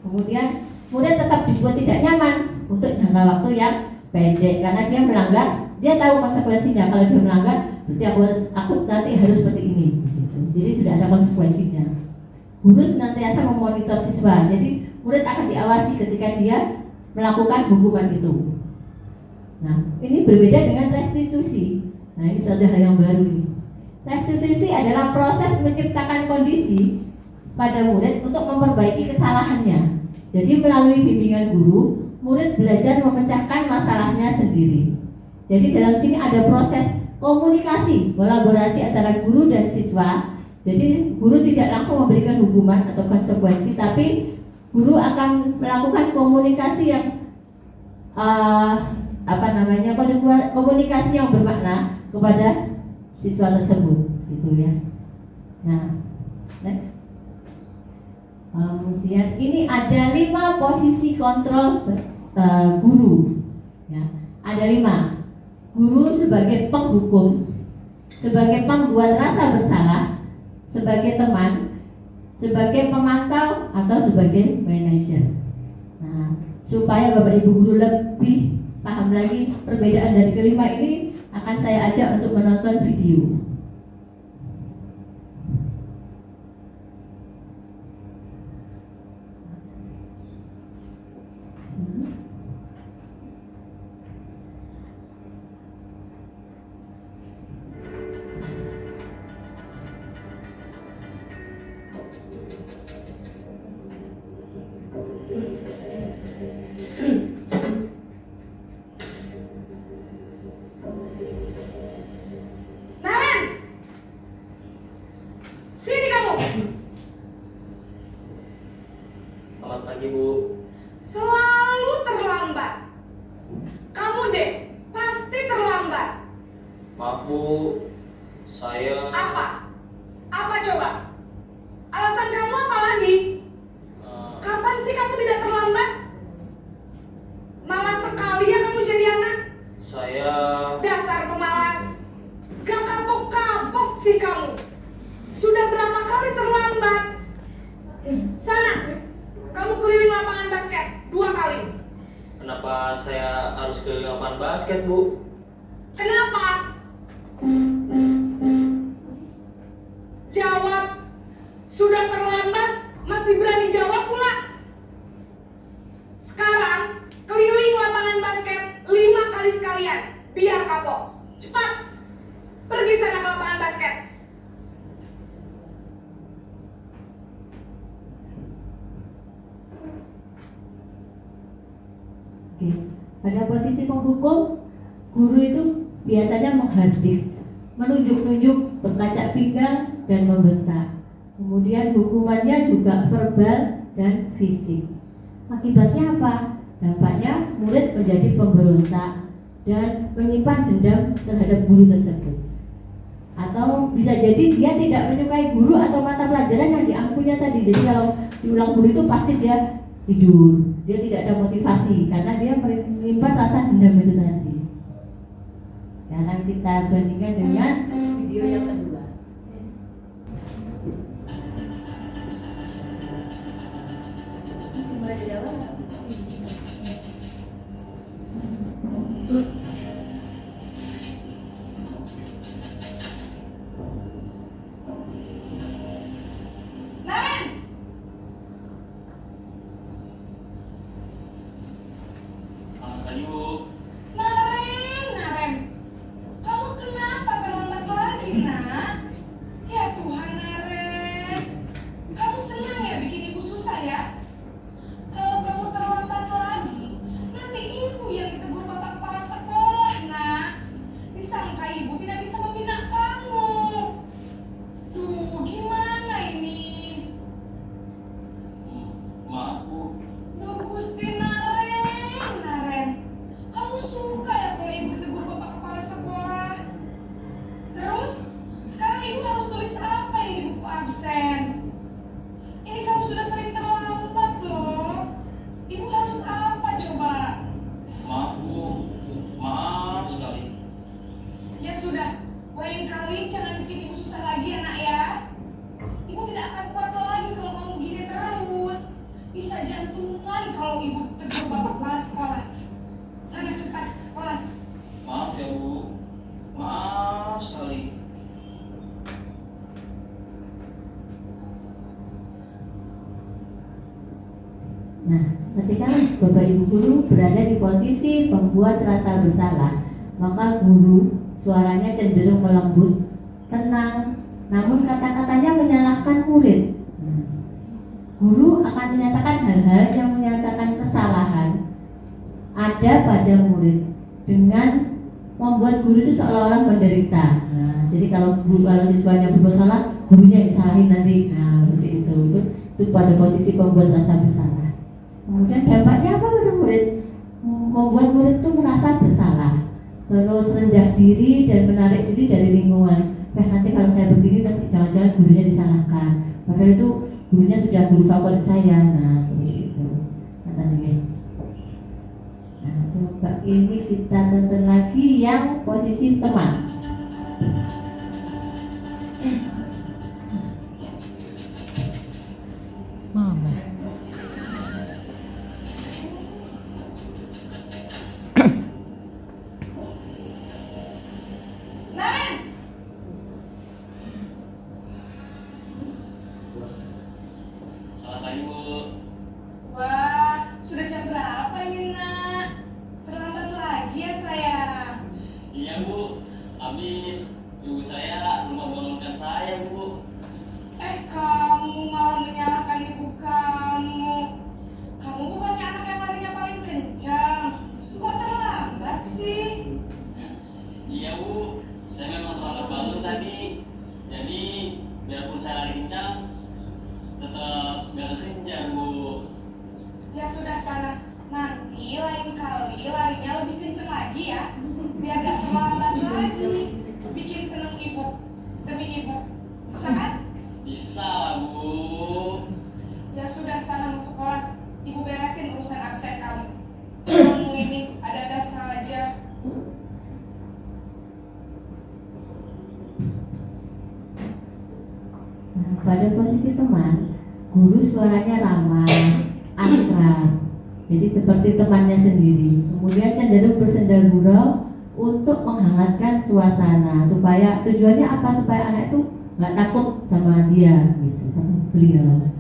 Kemudian murid tetap dibuat tidak nyaman untuk jangka waktu yang pendek karena dia melanggar. Dia tahu konsekuensinya. Kalau dia melanggar, berarti aku nanti harus seperti ini. Gitu. Jadi sudah ada konsekuensinya. Guru senantiasa memonitor siswa. Jadi murid akan diawasi ketika dia melakukan hukuman itu. Nah, ini berbeda dengan restitusi. Nah, ini suatu hal yang baru ini. Restitusi adalah proses menciptakan kondisi pada murid untuk memperbaiki kesalahannya. Jadi melalui bimbingan guru, murid belajar memecahkan masalahnya sendiri. Jadi dalam sini ada proses komunikasi, kolaborasi antara guru dan siswa. Jadi guru tidak langsung memberikan hukuman atau konsekuensi, tapi guru akan melakukan komunikasi yang komunikasi yang bermakna kepada siswa tersebut, gitu ya. Nah, next. Kemudian ini ada 5 posisi kontrol guru. Ya, ada 5. Guru sebagai penghukum, sebagai pembuat rasa bersalah, sebagai teman, sebagai pemantau, atau sebagai manajer. Nah, supaya Bapak Ibu guru lebih paham lagi perbedaan dari kelima ini, akan saya ajak untuk menonton video. Selamat pagi, Bu. Selalu terlambat. Kamu deh, pasti terlambat. Maaf, Bu. Saya Apa? Apa coba? Alasan kamu apa lagi? Kapan sih kamu tidak terlambat? Malas sekali ya kamu jadi anak. Saya Dasar pemalas. Gak kapok-kapok sih kamu. Sudah berapa kali terlambat? Sana, kamu keliling lapangan basket 2 kali. Kenapa saya harus ke lapangan basket, Bu? Kenapa? Jawab. Sudah terlambat, masih berani jawab pula. Sekarang, keliling lapangan basket 5 kali sekalian. Biar kapok. Cepat. Pergi sana ke lapangan basket. Oke. Pada posisi penghukum, guru itu biasanya menghardik, menunjuk-nunjuk, berkacak pinggang, dan membentak. Kemudian hukumannya juga verbal dan fisik. Akibatnya apa? Dampaknya murid menjadi pemberontak dan menyimpan dendam terhadap guru tersebut. Atau atau bisa jadi dia tidak menyukai guru atau mata pelajaran yang diampunya tadi. Jadi kalau diulang guru itu pasti dia tidur, dia tidak ada motivasi karena dia menyimpan rasa dendam itu tadi. Sekarang kita bandingkan dengan video yang kedua. Mulai dari awal. Naren! Selamat pagi, Bu. Naren, kamu kenapa terlambat lagi, nak? Ya Tuhan, Naren, kamu senang ya bikin ibu susah ya? Kalau kamu terlambat lagi, nanti ibu yang ditegur bapak kepala sekolah, nak. Disangka ibu tidak bisa membina kamu. Duh, gimana ini? Maaf, Bu. Duh, Gusti Naren, kamu suka ya kalau ibu ditegur bapak kepala sekolah? Terus, sekarang ibu harus tulis apa ini di buku absen? Ini kamu sudah sering terlambat loh. Ibu harus apa coba? Maaf, Bu. Maaf sekali. Ya sudah, lain kali jangan bikin ibu susah lagi ya nak ya. Ibu tidak akan kuat lagi kalau kamu begini terus. Bisa jantungan kalau ibu tegur bapak kepala sekolah. Sana cepat kelas. Maaf ya, Bu. Maaf sekali. Nah, ketika Bapak Ibu guru berada di posisi membuat rasa bersalah, maka guru suaranya cenderung melembut, tenang, namun kata-katanya menyalahkan murid. Guru akan menyatakan hal-hal yang menyatakan kesalahan ada pada murid dengan membuat guru itu seolah-olah menderita. Nah, jadi kalau siswanya berbuat salah, gurunya yang disalahin nanti. Nah, seperti itu pada posisi pembuat rasa bersalah. Kemudian dampaknya apa pada murid? Membuat murid itu merasa bersalah, terus rendah diri dan menarik diri dari lingkungan. Nanti kalau saya begini nanti jangan-jangan gurunya disalahkan. Padahal itu gurunya sudah guru favorit saya. Nah, seperti itu. Nah, coba ini kita tonton lagi yang posisi teman. Naren! Selamat pagi, Bu. Wah, sudah jam berapa ini nak? Terlambat lagi ya sayang. Iya, Bu. Habis ibu saya belum membangunkan saya, Bu. Kamu malah menyalahkan ibu kamu. Kamu bukannya anak yang larinya paling kencang. Kok terlambat sih? Iya, Bu. Saya memang terlambat bangun tadi. Jadi, biarpun saya lari kencang, tetap gak kekejar, Bu. Ya sudah sana. Nanti lain kali larinya lebih kencang lagi ya. Biar gak terlambat lagi. Bikin seneng ibu. Demi ibu. Bisa kan? Bisa lah, Bu. Ya sudah sana masuk kelas. Ibu beresin urusan absen kamu. Kamu ini ada-ada saja. Nah, pada posisi teman, guru suaranya ramah, akrab, jadi seperti temannya sendiri. Kemudian cenderung bersenda gurau untuk menghangatkan suasana, supaya tujuannya apa? Supaya anak itu nggak takut sama dia, gitu, sama beliau.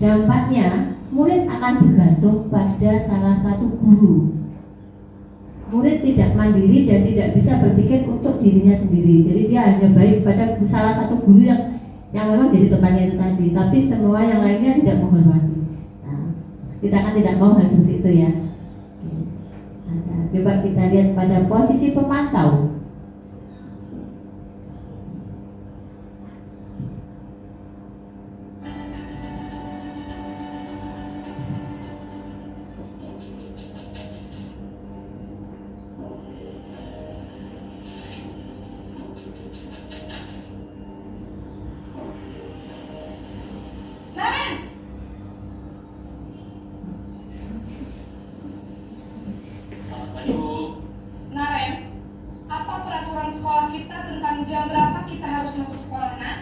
Dampaknya, murid akan bergantung pada salah satu guru. Murid tidak mandiri dan tidak bisa berpikir untuk dirinya sendiri. Jadi dia hanya baik pada salah satu guru yang memang jadi temannya itu tadi, tapi semua yang lainnya tidak menghormati. Nah, kita kan tidak mau hal seperti itu ya. Coba kita lihat pada posisi pemantau. sekolah kita tentang jam berapa kita harus masuk sekolah, nak?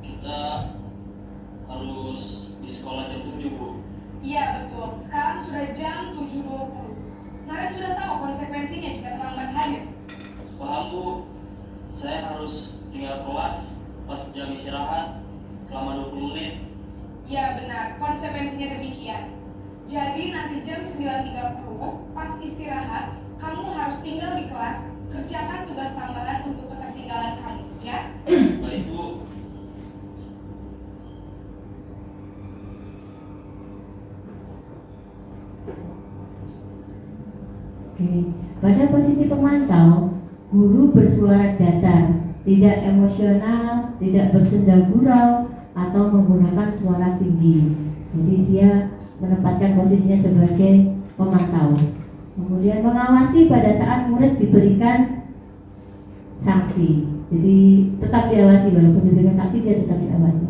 Kita harus di sekolah jam 7, Bu. Iya betul, sekarang sudah jam 7.20. Naren sudah tahu konsekuensinya jika terlambat hadir. Paham, Bu. Saya harus tinggal kelas pas jam istirahat selama 20 menit. Iya benar, konsekuensinya demikian. Jadi nanti jam 9.30 pas istirahat, kamu harus tinggal di kelas, kerjakan tugas tambahan untuk ketertinggalan kamu, ya? Baik, Bu. Oke. Pada posisi pemantau, guru bersuara datar, tidak emosional, tidak bersenda gurau, atau menggunakan suara tinggi. Jadi dia menempatkan posisinya sebagai pemantau. Kemudian mengawasi pada saat murid diberikan sanksi. Jadi tetap diawasi, walaupun diberikan sanksi dia tetap diawasi.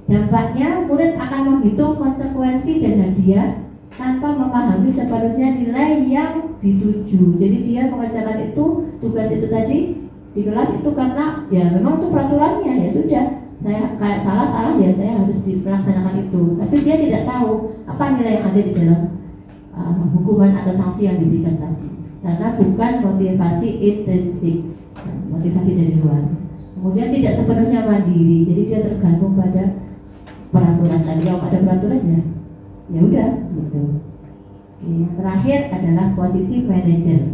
Dampaknya murid akan menghitung konsekuensi dan hadiah tanpa memahami sepenuhnya nilai yang dituju. Jadi dia mengerjakan itu, tugas itu tadi di kelas itu karena ya memang itu peraturannya, ya sudah. Saya kayak salah ya saya harus dilaksanakan itu. Tapi dia tidak tahu apa nilai yang ada di dalam hukuman atau sanksi yang diberikan tadi. Karena bukan motivasi intrinsik, motivasi dari luar. Kemudian tidak sepenuhnya mandiri. Jadi dia tergantung pada peraturan tadi. Kalau ada peraturannya, ya udah gitu. Yang terakhir adalah posisi manajer.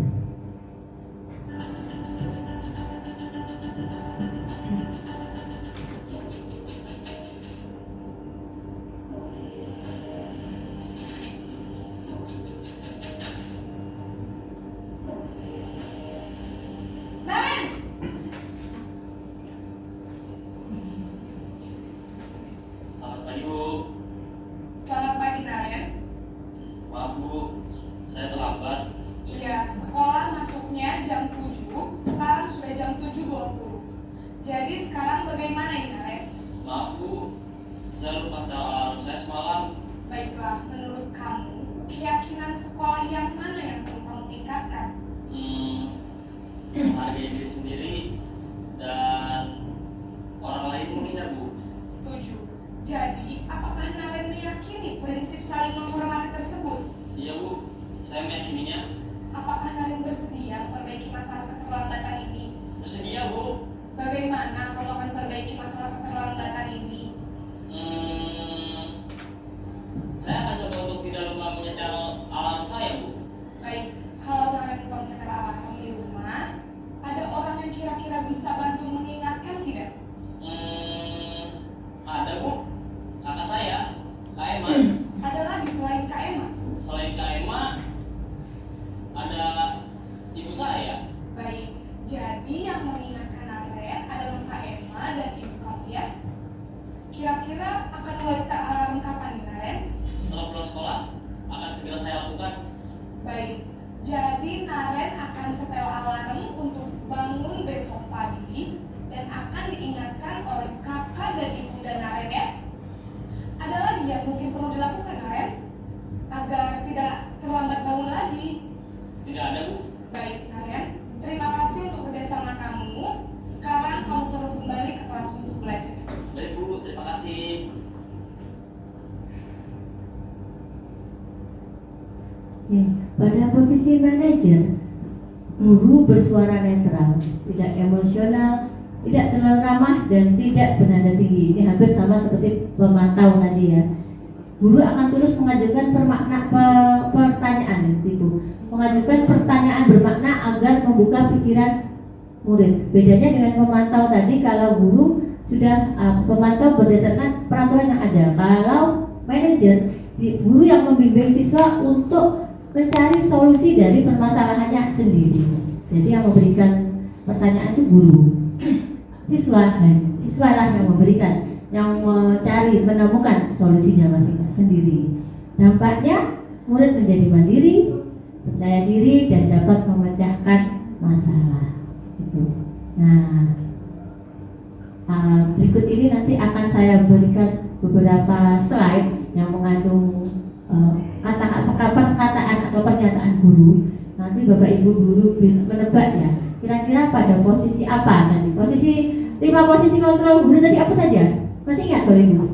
Naren! Selamat pagi, Bu. Selamat pagi, Naren. Maaf, Bu. Saya terlambat. Iya, sekolah masuknya jam 7, sekarang sudah jam 7.20. Jadi sekarang bagaimana ini, Naren? Maaf, Bu. Saya lupa setel alarm saya semalam. Baiklah, menurut kamu, keyakinan sekolah yang mana yang perlu kamu tingkatkan? Hargai diri sendiri dan orang lain mungkin, ya, Bu. Setuju. Jadi, apakah Naren meyakini prinsip saling menghormati tersebut? Iya, Bu. Saya meyakininya. Apakah Naren bersedia memperbaiki masalah keterlambatan ini? Bersedia, Bu. Bagaimana kalau akan perbaiki masalah keterlambatan ini? Saya akan coba untuk tidak lupa menyetel alarm saya, Bu. Baik, kalau Naren lupa menyetel alarm di rumah, ada orang yang kira-kira bisa bantu mengingatkan tidak? Ada, Bu. Kakak saya, Kak Emma. Ada lagi selain Kak Emma? Selain Kak Emma, ada ibu saya. Baik, jadi yang mengingatkan Naren adalah Kak Emma dan ibu kamu, ya? Kira-kira akan mulai start alarm kapan nih, Naren? Setelah pulang sekolah, akan segera saya lakukan. Baik, jadi Naren akan setel alarm untuk bangun besok pagi dan akan diingatkan oleh kakak dan ibunda Naren, ya? Ada lagi yang mungkin perlu dilakukan, Naren? Agar tidak terlambat bangun lagi. Tidak ada, Bu. Baik, Naren. Terima kasih untuk kerjasama kamu. Sekarang kamu perlu kembali ke kelas untuk belajar. Baik, Bu. Terima kasih. Ya, pada posisi manajer, guru bersuara netral, tidak emosional, tidak terlalu ramah, dan tidak bernada tinggi. Ini hampir sama seperti pemantau tadi ya. Guru akan terus mengajukan pertanyaan, mengajukan pertanyaan bermakna agar membuka pikiran murid. Bedanya dengan pemantau tadi, kalau guru sudah pemantau berdasarkan peraturan yang ada. Kalau manajer, guru yang membimbing siswa untuk mencari solusi dari permasalahannya sendiri. Jadi yang memberikan pertanyaan itu guru. Siswalah yang memberikan, yang mencari, menemukan solusinya masing-masing sendiri. Dampaknya murid menjadi mandiri, percaya diri, dan dapat memecahkan masalah. Gitu. Nah, berikut ini nanti akan saya berikan beberapa slide yang mengandung perkataan atau pernyataan guru. Nanti Bapak Ibu guru menebak ya, Kira-kira pada posisi apa tadi? Lima posisi kontrol guru tadi apa saja? Masih ingat Bapak Ibu?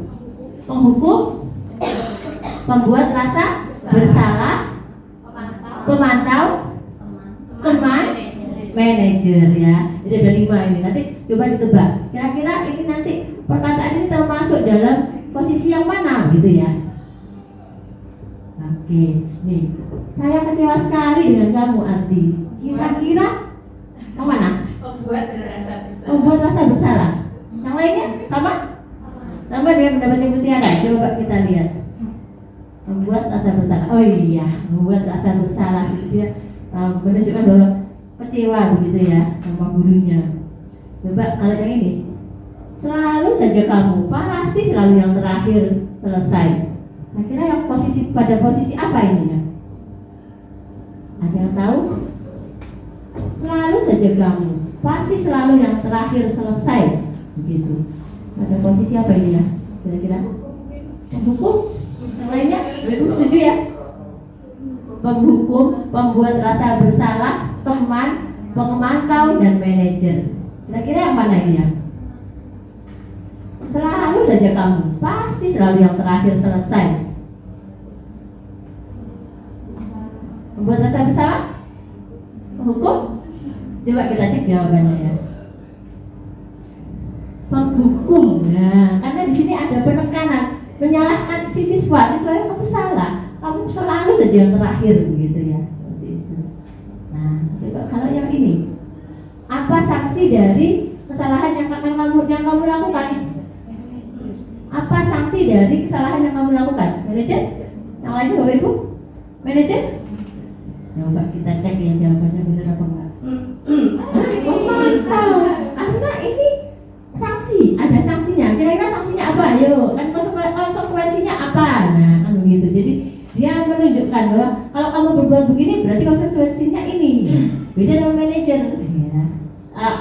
Penghukum, pembuat rasa bersalah, pemantau, teman, manajer ya. Jadi ada 5 ini. Nanti coba ditebak. Kira-kira ini nanti perkataan ini termasuk dalam posisi yang mana gitu ya? Oke, nih. Saya kecewa sekali dengan kamu Ardi. Kira-kira yang mana? Membuat rasa bersalah. Yang lainnya sama? Sama dengan pendapat Ibu Tiara. Coba kita lihat. Membuat rasa bersalah. Oh iya, membuat rasa bersalah gitu ya. Menunjukkan bahwa kecewa begitu ya sama gurunya. Coba kalau yang ini, selalu saja kamu, pasti selalu yang terakhir selesai. Kira-kira yang pada posisi apa ini ya? Ada yang tahu? Selalu saja kamu, pasti selalu yang terakhir selesai. Begitu. Pada posisi apa ini ya? Kira-kira? Penghukum? Yang lainnya? Ibu setuju ya? Penghukum, pembuat rasa bersalah, teman, pemantau, dan manajer. Kira-kira yang mana ini ya? Selalu saja kamu, pasti selalu yang terakhir selesai. Membuat rasa bersalah? Penghukum? Coba kita cek jawabannya ya. Penghukum. Nah, karena di sini ada penekanan, menyalahkan si siswa. Siswa kamu salah, kamu selalu saja yang terakhir begitu ya. Seperti itu. Nah, coba kalau yang ini, apa sanksi dari kesalahan yang kamu lakukan? Apa sanksi dari kesalahan yang kamu lakukan? Manajer? Yang lain sih Bapak Ibu? Manajer? Coba kita cek ya jawabannya benar apa enggak. Memantau. Karena ini sanksi, ada sanksinya. Kira-kira sanksinya apa? Ayo, kan konsekuensinya apa? Nah, kan begitu. Jadi dia menunjukkan bahwa kalau kamu berbuat begini berarti konsekuensinya ini. Beda dengan manajer. Ya.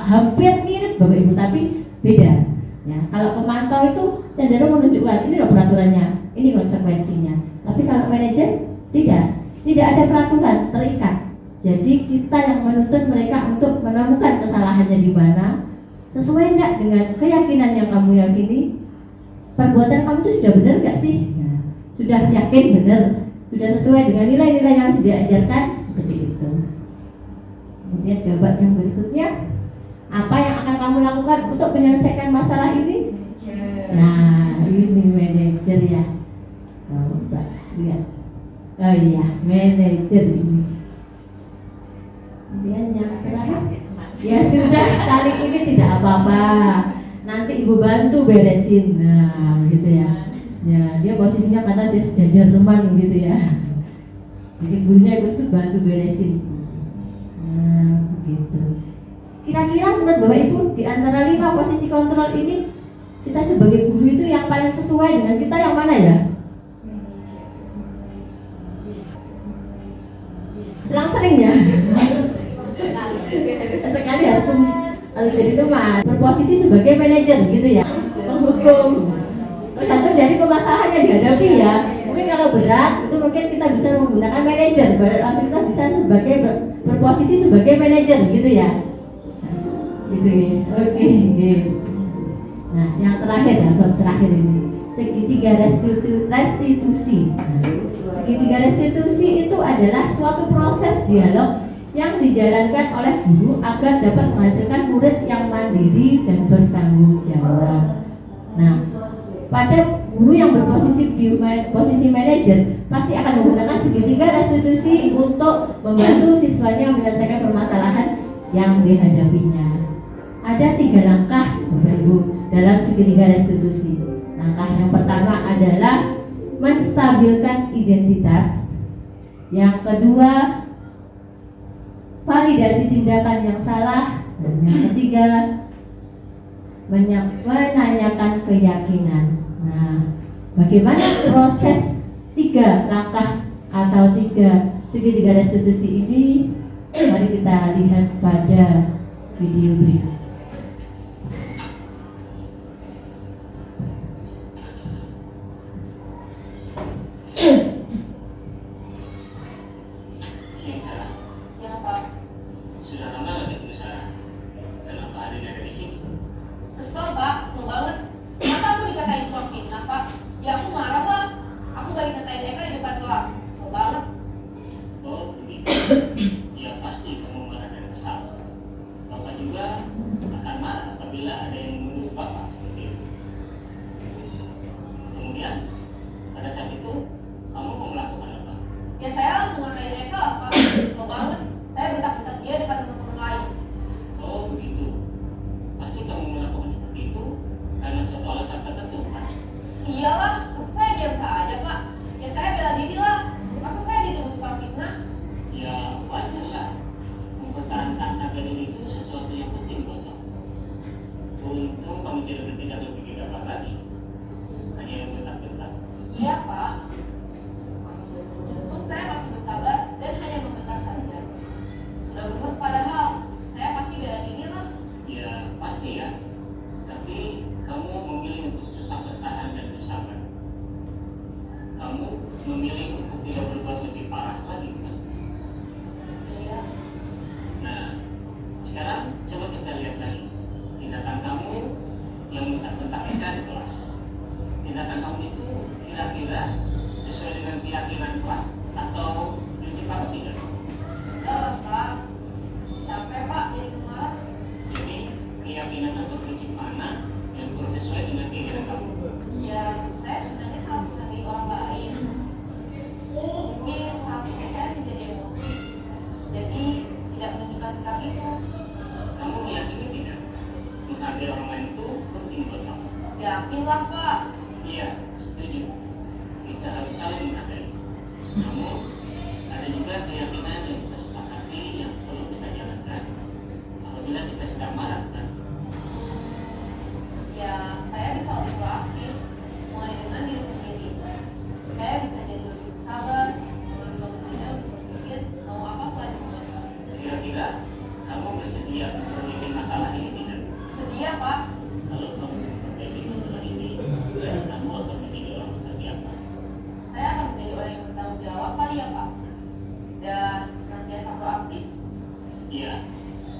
Hampir mirip Bapak Ibu tapi beda. Ya, kalau pemantau itu cenderung menunjukkan ini loh peraturannya, ini konsekuensinya. Tapi kalau manajer tidak ada peraturan terikat. Jadi kita yang menuntut mereka untuk menemukan kesalahannya di mana, sesuai enggak dengan keyakinan yang kamu yakini. Perbuatan kamu itu sudah benar nggak sih? Nah, sudah yakin benar, sudah sesuai dengan nilai-nilai yang sudah diajarkan, seperti itu. Kemudian coba yang berikutnya, apa yang akan kamu lakukan untuk menyelesaikan masalah ini? Nah, ini manajer ya. Coba lihat. Oh iya, manajer ini. Kemudian yang terakhir, ya sudah kali ini tidak apa-apa. Nanti ibu bantu beresin. Nah, gitu ya. Ya, dia posisinya karena dia sejajar teman gitu ya. Jadi gurunya ikut bantu beresin. Nah, begitu. Kira-kira menurut Bapak Ibu di antara 5 posisi kontrol ini kita sebagai guru itu yang paling sesuai dengan kita yang mana ya? Selang-seling ya. Sekali harus jadi teman, berposisi sebagai manajer gitu ya. Penghukum. Tergantung dari permasalahan yang dihadapi ya. Mungkin kalau berat itu mungkin kita bisa menggunakan manajer. Langsung kita bisa berposisi sebagai manajer gitu ya. Gitu ya. Oke. Nah, yang terakhir ya, bab terakhir ini. Segitiga restitusi. Segitiga restitusi itu adalah suatu proses dialog yang dijalankan oleh guru agar dapat menghasilkan murid yang mandiri dan bertanggung jawab. Nah, pada guru yang berposisi di posisi manajer pasti akan menggunakan segitiga restitusi untuk membantu siswanya menyelesaikan permasalahan yang dihadapinya. Ada 3 langkah Bapak Ibu dalam segitiga restitusi. Langkah yang pertama adalah menstabilkan identitas. Yang kedua, validasi tindakan yang salah. Dan yang ketiga, menanyakan keyakinan. Nah, bagaimana proses 3 langkah atau 3 segitiga restitusi ini? Mari kita lihat pada video berikut. Siapa? Sudah lama nggak ketemu Sarah? Kesel Pak, kesel banget. Masa aku dikatain tukang fitnah Pak? Ya aku marah lah. Aku gak dikatain Eka di depan kelas. Kesel banget. Oh begitu. Ya pasti kamu marah dan kesal. Bapak juga akan marah apabila ada yang menuduh Bapak seperti itu. Kemudian pada saat itu kamu mau melakukan apa? Ya saya langsung ngatain Eka lah Pak. Kesel banget. Saya bentak-bentak dia depan teman-teman lain. Oh begitu. Pasti kamu melakukan seperti itu karena suatu alasan tertentu kan? Iyalah, masa saya diam saja Pak? Ya saya bela diri lah. Masa saya dituduh tukang fitnah? Ya wajar lah. Mempertahankan harga diri itu sesuatu yang penting buat kamu. Untung kamu tidak bertindak lebih gegabah lagi. Hanya yang bentak-bentak. Iya Pak. Untung saya masih bersabar dan hanya membentak saja. Sudah gemes padahal saya pasti bela diri lah. Ya pasti ya. Tapi kamu memilih untuk tetap bertahan dan bersabar. Kamu memilih untuk tidak berbuat lebih parah lagi kan? Iya. Nah, sekarang coba kita lihat lagi tindakan kamu yang bentak-bentak Eka di kelas. Tindakan kamu itu kira-kira sesuai dengan keyakinan kelas atau prinsip apa tidak? Enggak lah Pak. Capek Pak jadi marah. Jadi keyakinan atau prinsip mana yang kurang sesuai dengan keinginan kamu? Ya saya sebenarnya selalu menghargai orang lain. Mungkin saat ini saya menjadi emosi. Jadi tidak menunjukkan sikap itu. Kamu meyakini tidak? Menghargai orang lain itu penting buat kamu. Yakinlah Pak. Iya, setuju. Kita harus saling menghargai. Namun, ada juga keyakinan yang kita sepakati yang perlu kita jalankan apabila kita sedang marah kan? Ya saya bisa lebih proaktif. Mulai dengan diri sendiri. Saya bisa jadi lebih sabar. Mengambil waktunya untuk berpikir mau apa selanjutnya. Kira-kira kamu bersedia memperbaiki masalah ini tidak? Sedia Pak. Kalau kamu memperbaiki masalah ini, kamu akan menjadi orang seperti apa? Saya akan menjadi orang yang bertanggung jawab kali ya Pak. Dan senantiasa proaktif. Iya,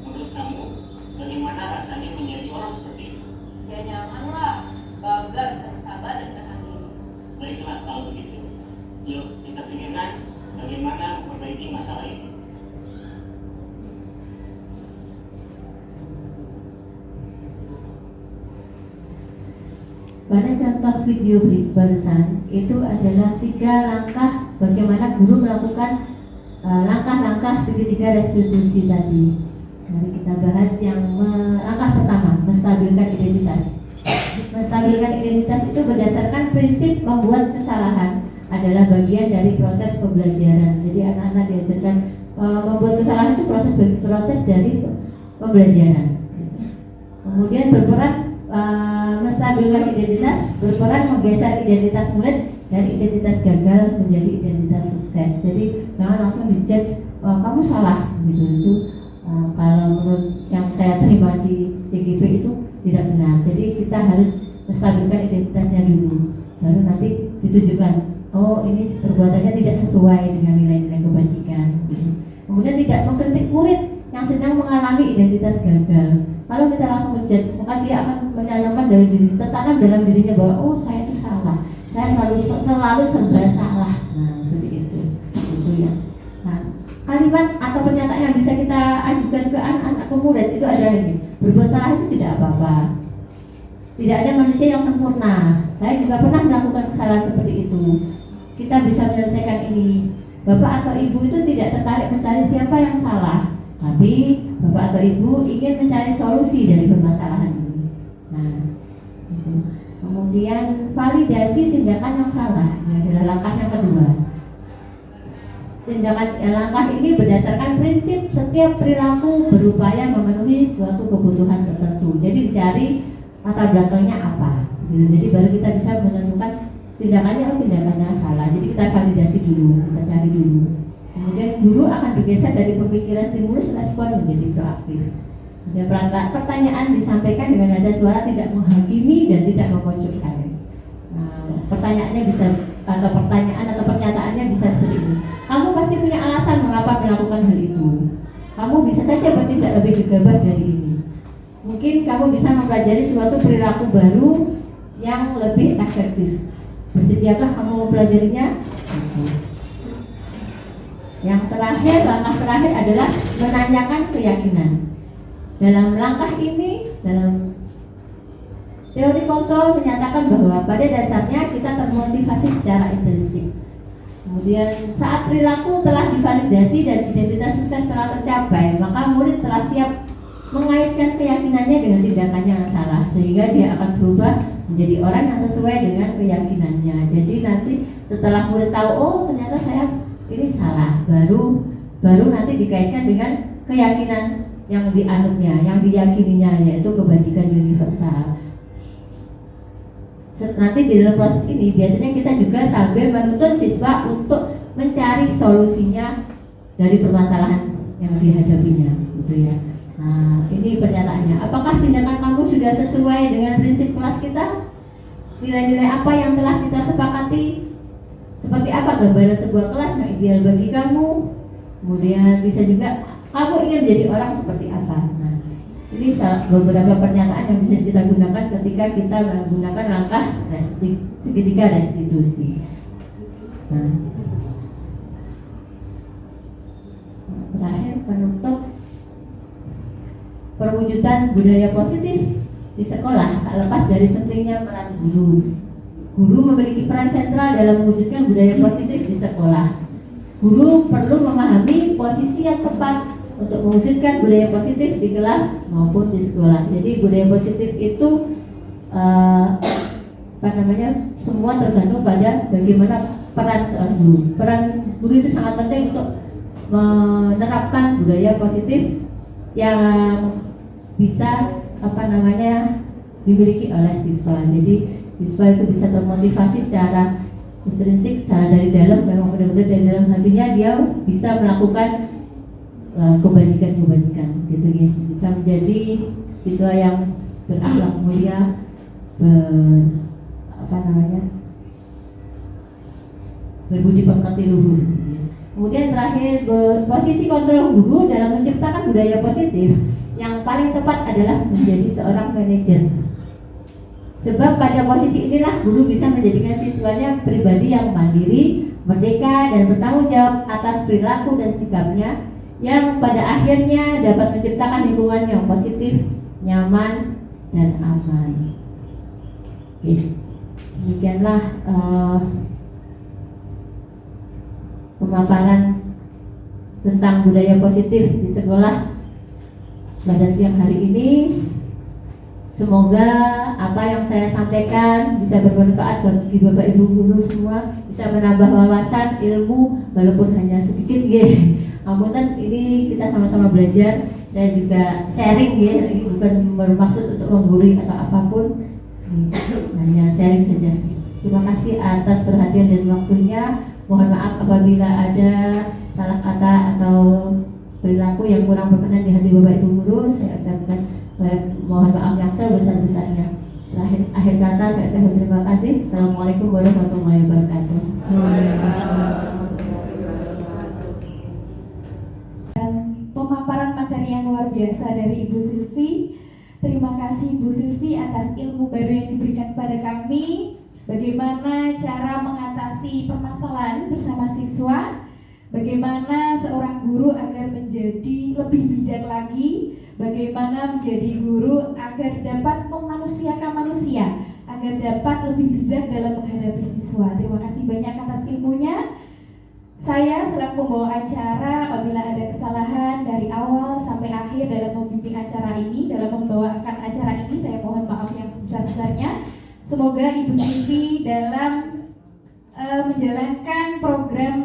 menurut kamu bagaimana rasanya menjadi orang seperti itu? Ya nyaman lah. Bangga bisa bersabar dan menahan diri. Baiklah kalau begitu. Yuk kita pikirkan bagaimana memperbaiki masalah ini. Pada contoh video barusan itu adalah 3 langkah bagaimana guru melakukan langkah-langkah segitiga restitusi tadi. Mari kita bahas yang langkah pertama, menstabilkan identitas. Menstabilkan identitas itu berdasarkan prinsip membuat kesalahan adalah bagian dari proses pembelajaran. Jadi anak-anak diajarkan membuat kesalahan itu proses dari pembelajaran. Kemudian berperan menstabilkan identitas, berperan menggeser identitas murid dari identitas gagal menjadi identitas sukses. Jadi jangan langsung dijudge kamu salah gitu. Itu kalau menurut yang saya terima di CGP itu tidak benar. Jadi kita harus menstabilkan identitasnya dulu, baru nanti ditunjukkan oh ini perbuatannya tidak sesuai dengan nilai-nilai kebajikan. Kemudian tidak mengkritik murid yang sedang mengalami identitas gagal. Kalau kita langsung menjudge, maka dia akan menanamkan dari diri, tertanam dalam dirinya bahwa oh saya itu salah, saya selalu serba salah. Nah seperti itu, gitu ya. Nah, kalimat atau pernyataan yang bisa kita ajukan ke anak-anak pemurid itu adalah ini: berbuat salah itu tidak apa-apa. Tidak ada manusia yang sempurna. Saya juga pernah melakukan kesalahan seperti itu. Kita bisa menyelesaikan ini. Bapak atau ibu itu tidak tertarik mencari siapa yang salah, tapi bapak atau ibu ingin mencari solusi dari permasalahan ini. Nah, itu. Kemudian validasi tindakan yang salah, ini adalah langkah yang kedua. Langkah ini berdasarkan prinsip setiap perilaku berupaya memenuhi suatu kebutuhan tertentu. Jadi dicari latar belakangnya apa, gitu. Jadi baru kita bisa menentukan tindakannya salah. Jadi kita validasi dulu, kita cari dulu. Kemudian guru akan bergeser dari pemikiran stimulus respon menjadi proaktif. Kemudian pertanyaan disampaikan dengan nada suara tidak menghakimi dan tidak memojokkan. Nah, pertanyaannya bisa atau pernyataannya bisa seperti ini. Kamu pasti punya alasan mengapa melakukan hal itu. Kamu bisa saja bertindak lebih gegabah dari ini. mungkin kamu bisa mempelajari suatu perilaku baru yang lebih efektif. Bersediakah kamu mempelajarinya? Yang terakhir, langkah terakhir adalah menanyakan keyakinan. Dalam langkah ini, dalam teori kontrol menyatakan bahwa pada dasarnya kita termotivasi secara intrinsik. Kemudian saat perilaku telah divalidasi dan identitas sukses telah tercapai, maka murid telah siap mengaitkan keyakinannya dengan tindakannya yang salah, sehingga dia akan berubah menjadi orang yang sesuai dengan keyakinannya. Jadi nanti setelah murid tahu, oh ternyata saya ini salah, baru nanti dikaitkan dengan keyakinan yang dianutnya, yang diyakininya, yaitu kebajikan universal. Nanti di dalam proses ini biasanya kita juga sambil menuntun siswa untuk mencari solusinya dari permasalahan yang dihadapinya, gitu ya. Nah, ini pernyataannya. Apakah tindakan kamu sudah sesuai dengan prinsip kelas kita? Nilai-nilai apa yang telah kita sepakati? Seperti apa gambaran sebuah kelas yang ideal bagi kamu? Kemudian bisa juga kamu ingin menjadi orang seperti apa? Nah, ini beberapa pernyataan yang bisa kita gunakan ketika kita menggunakan langkah segitiga restitusi. Nah, terakhir penutup, perwujudan budaya positif di sekolah tak lepas dari pentingnya peran guru. Guru memiliki peran sentral dalam mewujudkan budaya positif di sekolah. Guru perlu memahami posisi yang tepat untuk mewujudkan budaya positif di kelas maupun di sekolah. Jadi budaya positif itu semua tergantung pada bagaimana peran seorang guru. Peran guru itu sangat penting untuk menerapkan budaya positif yang bisa dimiliki oleh siswa. Jadi siswa itu bisa termotivasi secara intrinsik, secara dari dalam, memang benar-benar dari dalam hatinya dia bisa melakukan kebajikan gitu ya, bisa menjadi siswa yang berakhlak mulia, berbudi pekerti luhur. Kemudian terakhir, posisi kontrol guru dalam menciptakan budaya positif yang paling tepat adalah menjadi seorang manajer. Sebab pada posisi inilah guru bisa menjadikan siswanya pribadi yang mandiri, merdeka, dan bertanggung jawab atas perilaku dan sikapnya, yang pada akhirnya dapat menciptakan lingkungan yang positif, nyaman, dan aman. Oke, demikianlah pemaparan tentang budaya positif di sekolah pada siang hari ini. Semoga apa yang saya sampaikan bisa bermanfaat bagi Bapak Ibu guru semua, bisa menambah wawasan ilmu walaupun hanya sedikit ya. Amunten ini kita sama-sama belajar dan juga sharing ya, ini bukan bermaksud untuk menggurui atau apapun, hanya sharing saja. Terima kasih atas perhatian dan waktunya. Mohon maaf apabila ada salah kata atau perilaku yang kurang berkenan di hati Bapak Ibu guru. Saya ucapkan mohon maaf yang sebesar-besarnya. Akhir kata saya ucapkan terima kasih. Assalamualaikum warahmatullahi wabarakatuh. Pemaparan materi yang luar biasa dari Ibu Silvi. Terima kasih Ibu Silvi atas ilmu baru yang diberikan pada kami. Bagaimana cara mengatasi permasalahan bersama siswa, bagaimana seorang guru agar menjadi lebih bijak lagi, bagaimana menjadi guru agar dapat memanusiakan manusia, agar dapat lebih bijak dalam menghadapi siswa. Terima kasih banyak atas ilmunya. Saya selaku pembawa acara, apabila ada kesalahan dari awal sampai akhir dalam membimbing acara ini, dalam membawakan acara ini, saya mohon maaf yang sebesar-besarnya. Semoga Ibu Silvi dalam menjalankan program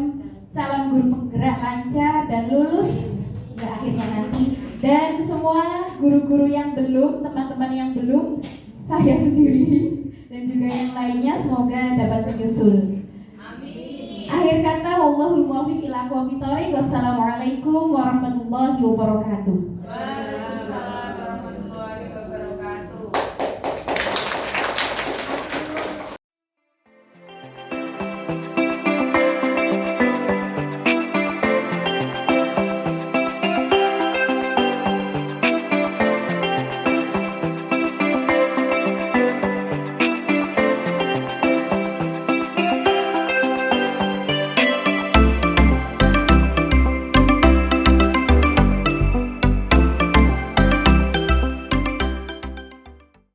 calon guru penggerak lancar dan lulus hingga akhirnya nanti. Dan semua guru-guru yang belum, teman-teman yang belum, saya sendiri dan juga yang lainnya semoga dapat menyusul. Amin. Akhir kata, wallahul muwaffiq ila aqwamit thoriq. Wassalamualaikum warahmatullahi wabarakatuh.